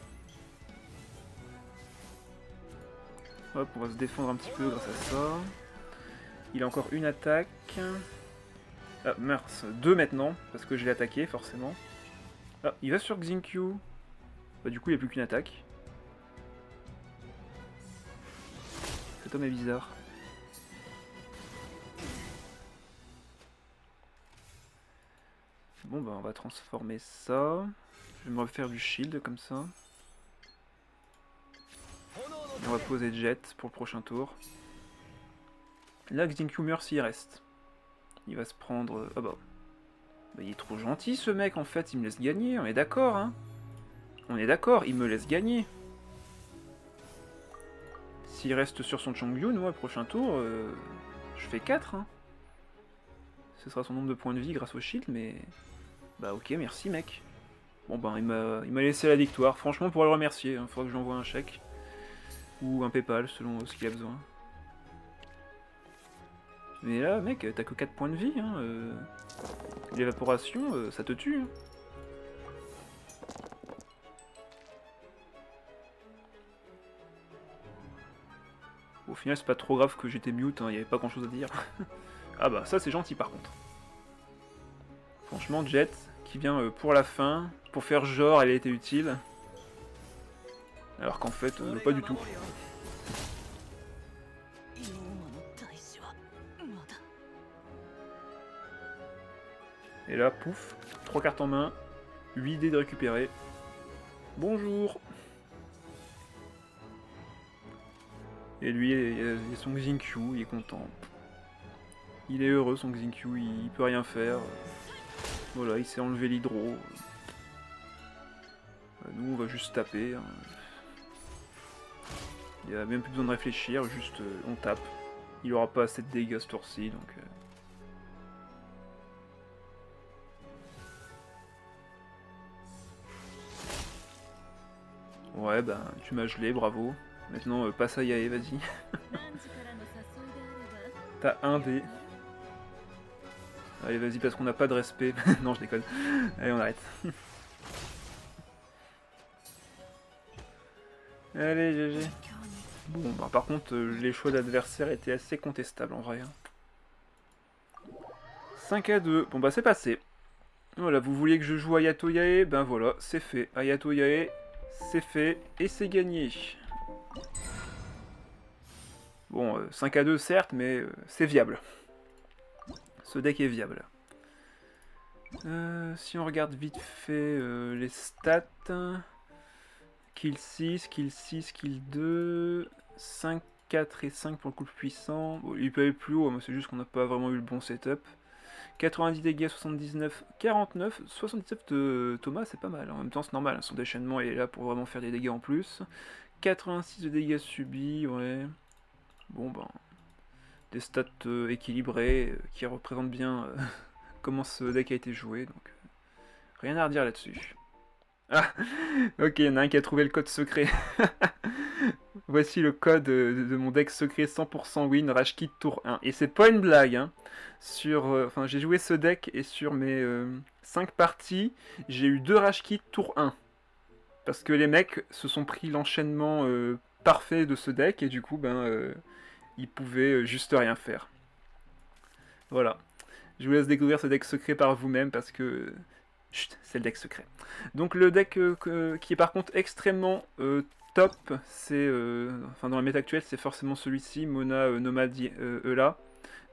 Hop, on va se défendre un petit peu grâce à ça. Il a encore une attaque. Ah, mince, 2 maintenant, parce que je l'ai attaqué, forcément. Ah, il va sur Xingqiu. Bah du coup, il n'y a plus qu'une attaque. Cet homme est bizarre. Bon bah on va transformer ça. Je vais me refaire du shield comme ça. Et on va poser Jet pour le prochain tour. Là Xingqiu meurt s'il reste. Il va se prendre... Ah bah... il est trop gentil ce mec en fait, il me laisse gagner, on est d'accord hein. On est d'accord, il me laisse gagner. S'il reste sur son Chongyun, moi, prochain tour, je fais 4 hein. Ce sera son nombre de points de vie grâce au shield, mais... Bah ok, merci mec. Bon ben, il m'a laissé la victoire. Franchement, pour le remercier, il faudra que je lui envoie un chèque. Ou un PayPal, selon ce qu'il a besoin. Mais là, mec, t'as que 4 points de vie, hein. L'évaporation, ça te tue. Hein. Au final, c'est pas trop grave que j'étais mute, il n'y avait pas grand chose à dire. Ah bah, ça c'est gentil par contre. Franchement, Jet, qui vient pour la fin, pour faire genre elle a été utile. Alors qu'en fait, pas du tout. Et là, pouf, 3 cartes en main, 8 dés de récupérer. Bonjour. Et lui, il a son Xingqiu, il est content. Il est heureux, son Xingqiu, il peut rien faire. Voilà, il s'est enlevé l'hydro. Nous, on va juste taper. Hein. Il n'y a même plus besoin de réfléchir, juste on tape. Il aura pas assez de dégâts ce tour-ci, donc... Ouais, ben, tu m'as gelé, bravo. Maintenant, passe à Yae, vas-y. T'as un dé. Allez, vas-y, parce qu'on n'a pas de respect. Non, je déconne. Allez, on arrête. Allez, GG. Bon, bah, par contre, les choix d'adversaires étaient assez contestables, en vrai. 5-2. Bon, bah, c'est passé. Voilà, vous vouliez que je joue Ayato Yae? Ben voilà, c'est fait. Ayato Yae, c'est fait, et c'est gagné. Bon, 5-2 certes, mais c'est viable. Ce deck est viable. Si on regarde vite fait les stats... Kill 6, kill 6, kill 2... 5, 4 et 5 pour le coup puissant. Bon, il peut aller plus haut, c'est juste qu'on n'a pas vraiment eu le bon setup. 90 dégâts, 79, 49, 77 de Thomas, c'est pas mal. En même temps, c'est normal, son déchaînement est là pour vraiment faire des dégâts en plus. 86 de dégâts subis, ouais. Bon, ben... Des stats équilibrés qui représentent bien comment ce deck a été joué, donc... rien à redire là-dessus. Ah, ok, il y en a un qui a trouvé le code secret. Voici le code de mon deck secret 100% win, Rage Kit tour 1. Et c'est pas une blague, hein. Enfin, j'ai joué ce deck et sur mes 5 parties, j'ai eu 2 Rage Kit tour 1. Parce que les mecs se sont pris l'enchaînement parfait de ce deck et du coup, ben, ils pouvaient juste rien faire. Voilà. Je vous laisse découvrir ce deck secret par vous-même parce que... Chut, c'est le deck secret. Donc le deck qui est par contre extrêmement top, c'est... enfin dans la méta actuelle, c'est forcément celui-ci, Mona Nomad Eula.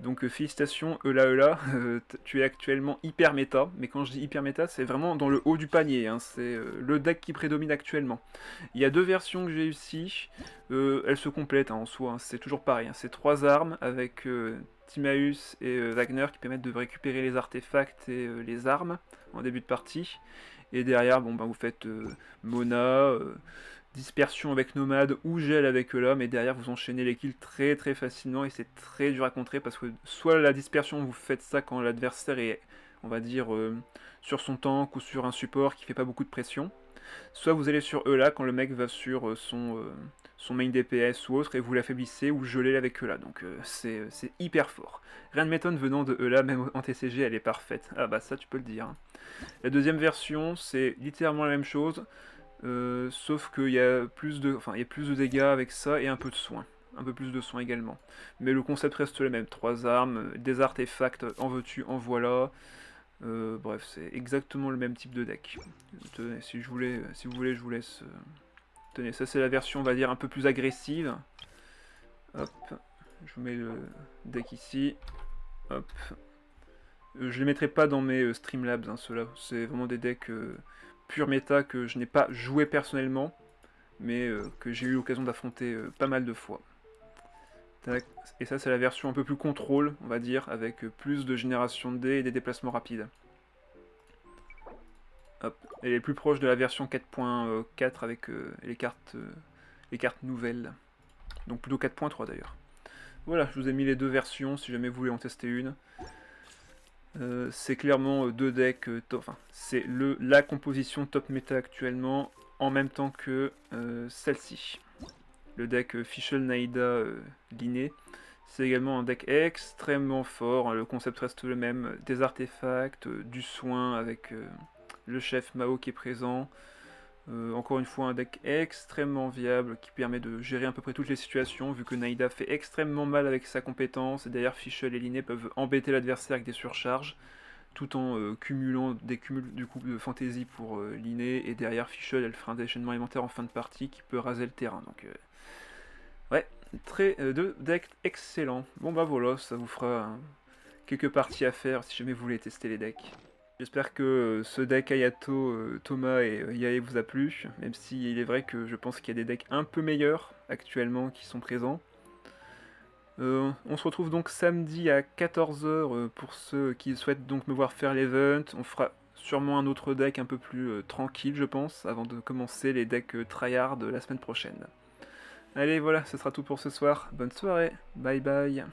Donc félicitations Eula, tu es actuellement hyper méta, mais quand je dis hyper méta, c'est vraiment dans le haut du panier, hein, c'est le deck qui prédomine actuellement. Il y a 2 versions que j'ai ici, elles se complètent hein, en soi, hein, c'est toujours pareil, hein, c'est 3 armes avec Timaeus et Wagner qui permettent de récupérer les artefacts et les armes en début de partie. Et derrière, bon, ben, vous faites Mona, dispersion avec Nomade ou gel avec Eula, mais derrière vous enchaînez les kills très très facilement et c'est très dur à contrer parce que soit la dispersion vous faites ça quand l'adversaire est, on va dire, sur son tank ou sur un support qui fait pas beaucoup de pression, Soit vous allez sur Eula quand le mec va sur son main DPS ou autre et vous l'affaiblissez ou gelez avec Eula. Donc c'est hyper fort. Rien ne m'étonne venant de Eula, même en TCG elle est parfaite. Ah bah ça tu peux le dire. Hein. La deuxième version c'est littéralement la même chose. Sauf qu'il y a plus de dégâts avec ça et un peu de soin. Un peu plus de soin également. Mais le concept reste le même. 3 armes, des artefacts, en veux-tu, en voilà. Bref, c'est exactement le même type de deck. Tenez, si vous voulez, je vous laisse... Tenez, ça c'est la version, on va dire, un peu plus agressive. Hop, je vous mets le deck ici. Hop. Je les mettrai pas dans mes Streamlabs, hein, ceux-là. C'est vraiment des decks pure méta que je n'ai pas joué personnellement, mais que j'ai eu l'occasion d'affronter pas mal de fois. Tac. Et ça c'est la version un peu plus contrôle, on va dire, avec plus de génération de dés et des déplacements rapides. Hop. Elle est plus proche de la version 4.4 avec les cartes nouvelles. Donc plutôt 4.3 d'ailleurs. Voilà, je vous ai mis les deux versions si jamais vous voulez en tester une. C'est clairement deux decks top. Enfin, c'est la composition top méta actuellement en même temps que celle-ci. Le deck Fischl Naïda Linné. C'est également un deck extrêmement fort. Le concept reste le même. Des artefacts, du soin avec le chef Mao qui est présent. Encore une fois, un deck extrêmement viable qui permet de gérer à peu près toutes les situations, vu que Naïda fait extrêmement mal avec sa compétence, et derrière Fischl et Linné peuvent embêter l'adversaire avec des surcharges, tout en cumulant des cumuls du coup de fantaisie pour Linné, et derrière Fischl elle fera un déchaînement élémentaire en fin de partie qui peut raser le terrain. Donc ouais, deux decks excellents. Bon bah voilà, ça vous fera quelques parties à faire si jamais vous voulez tester les decks. J'espère que ce deck Ayato, Thomas et Yae vous a plu, même si il est vrai que je pense qu'il y a des decks un peu meilleurs actuellement qui sont présents. On se retrouve donc samedi à 14 h pour ceux qui souhaitent donc me voir faire l'event. On fera sûrement un autre deck un peu plus tranquille je pense, avant de commencer les decks tryhard la semaine prochaine. Allez voilà, ce sera tout pour ce soir, bonne soirée, bye bye.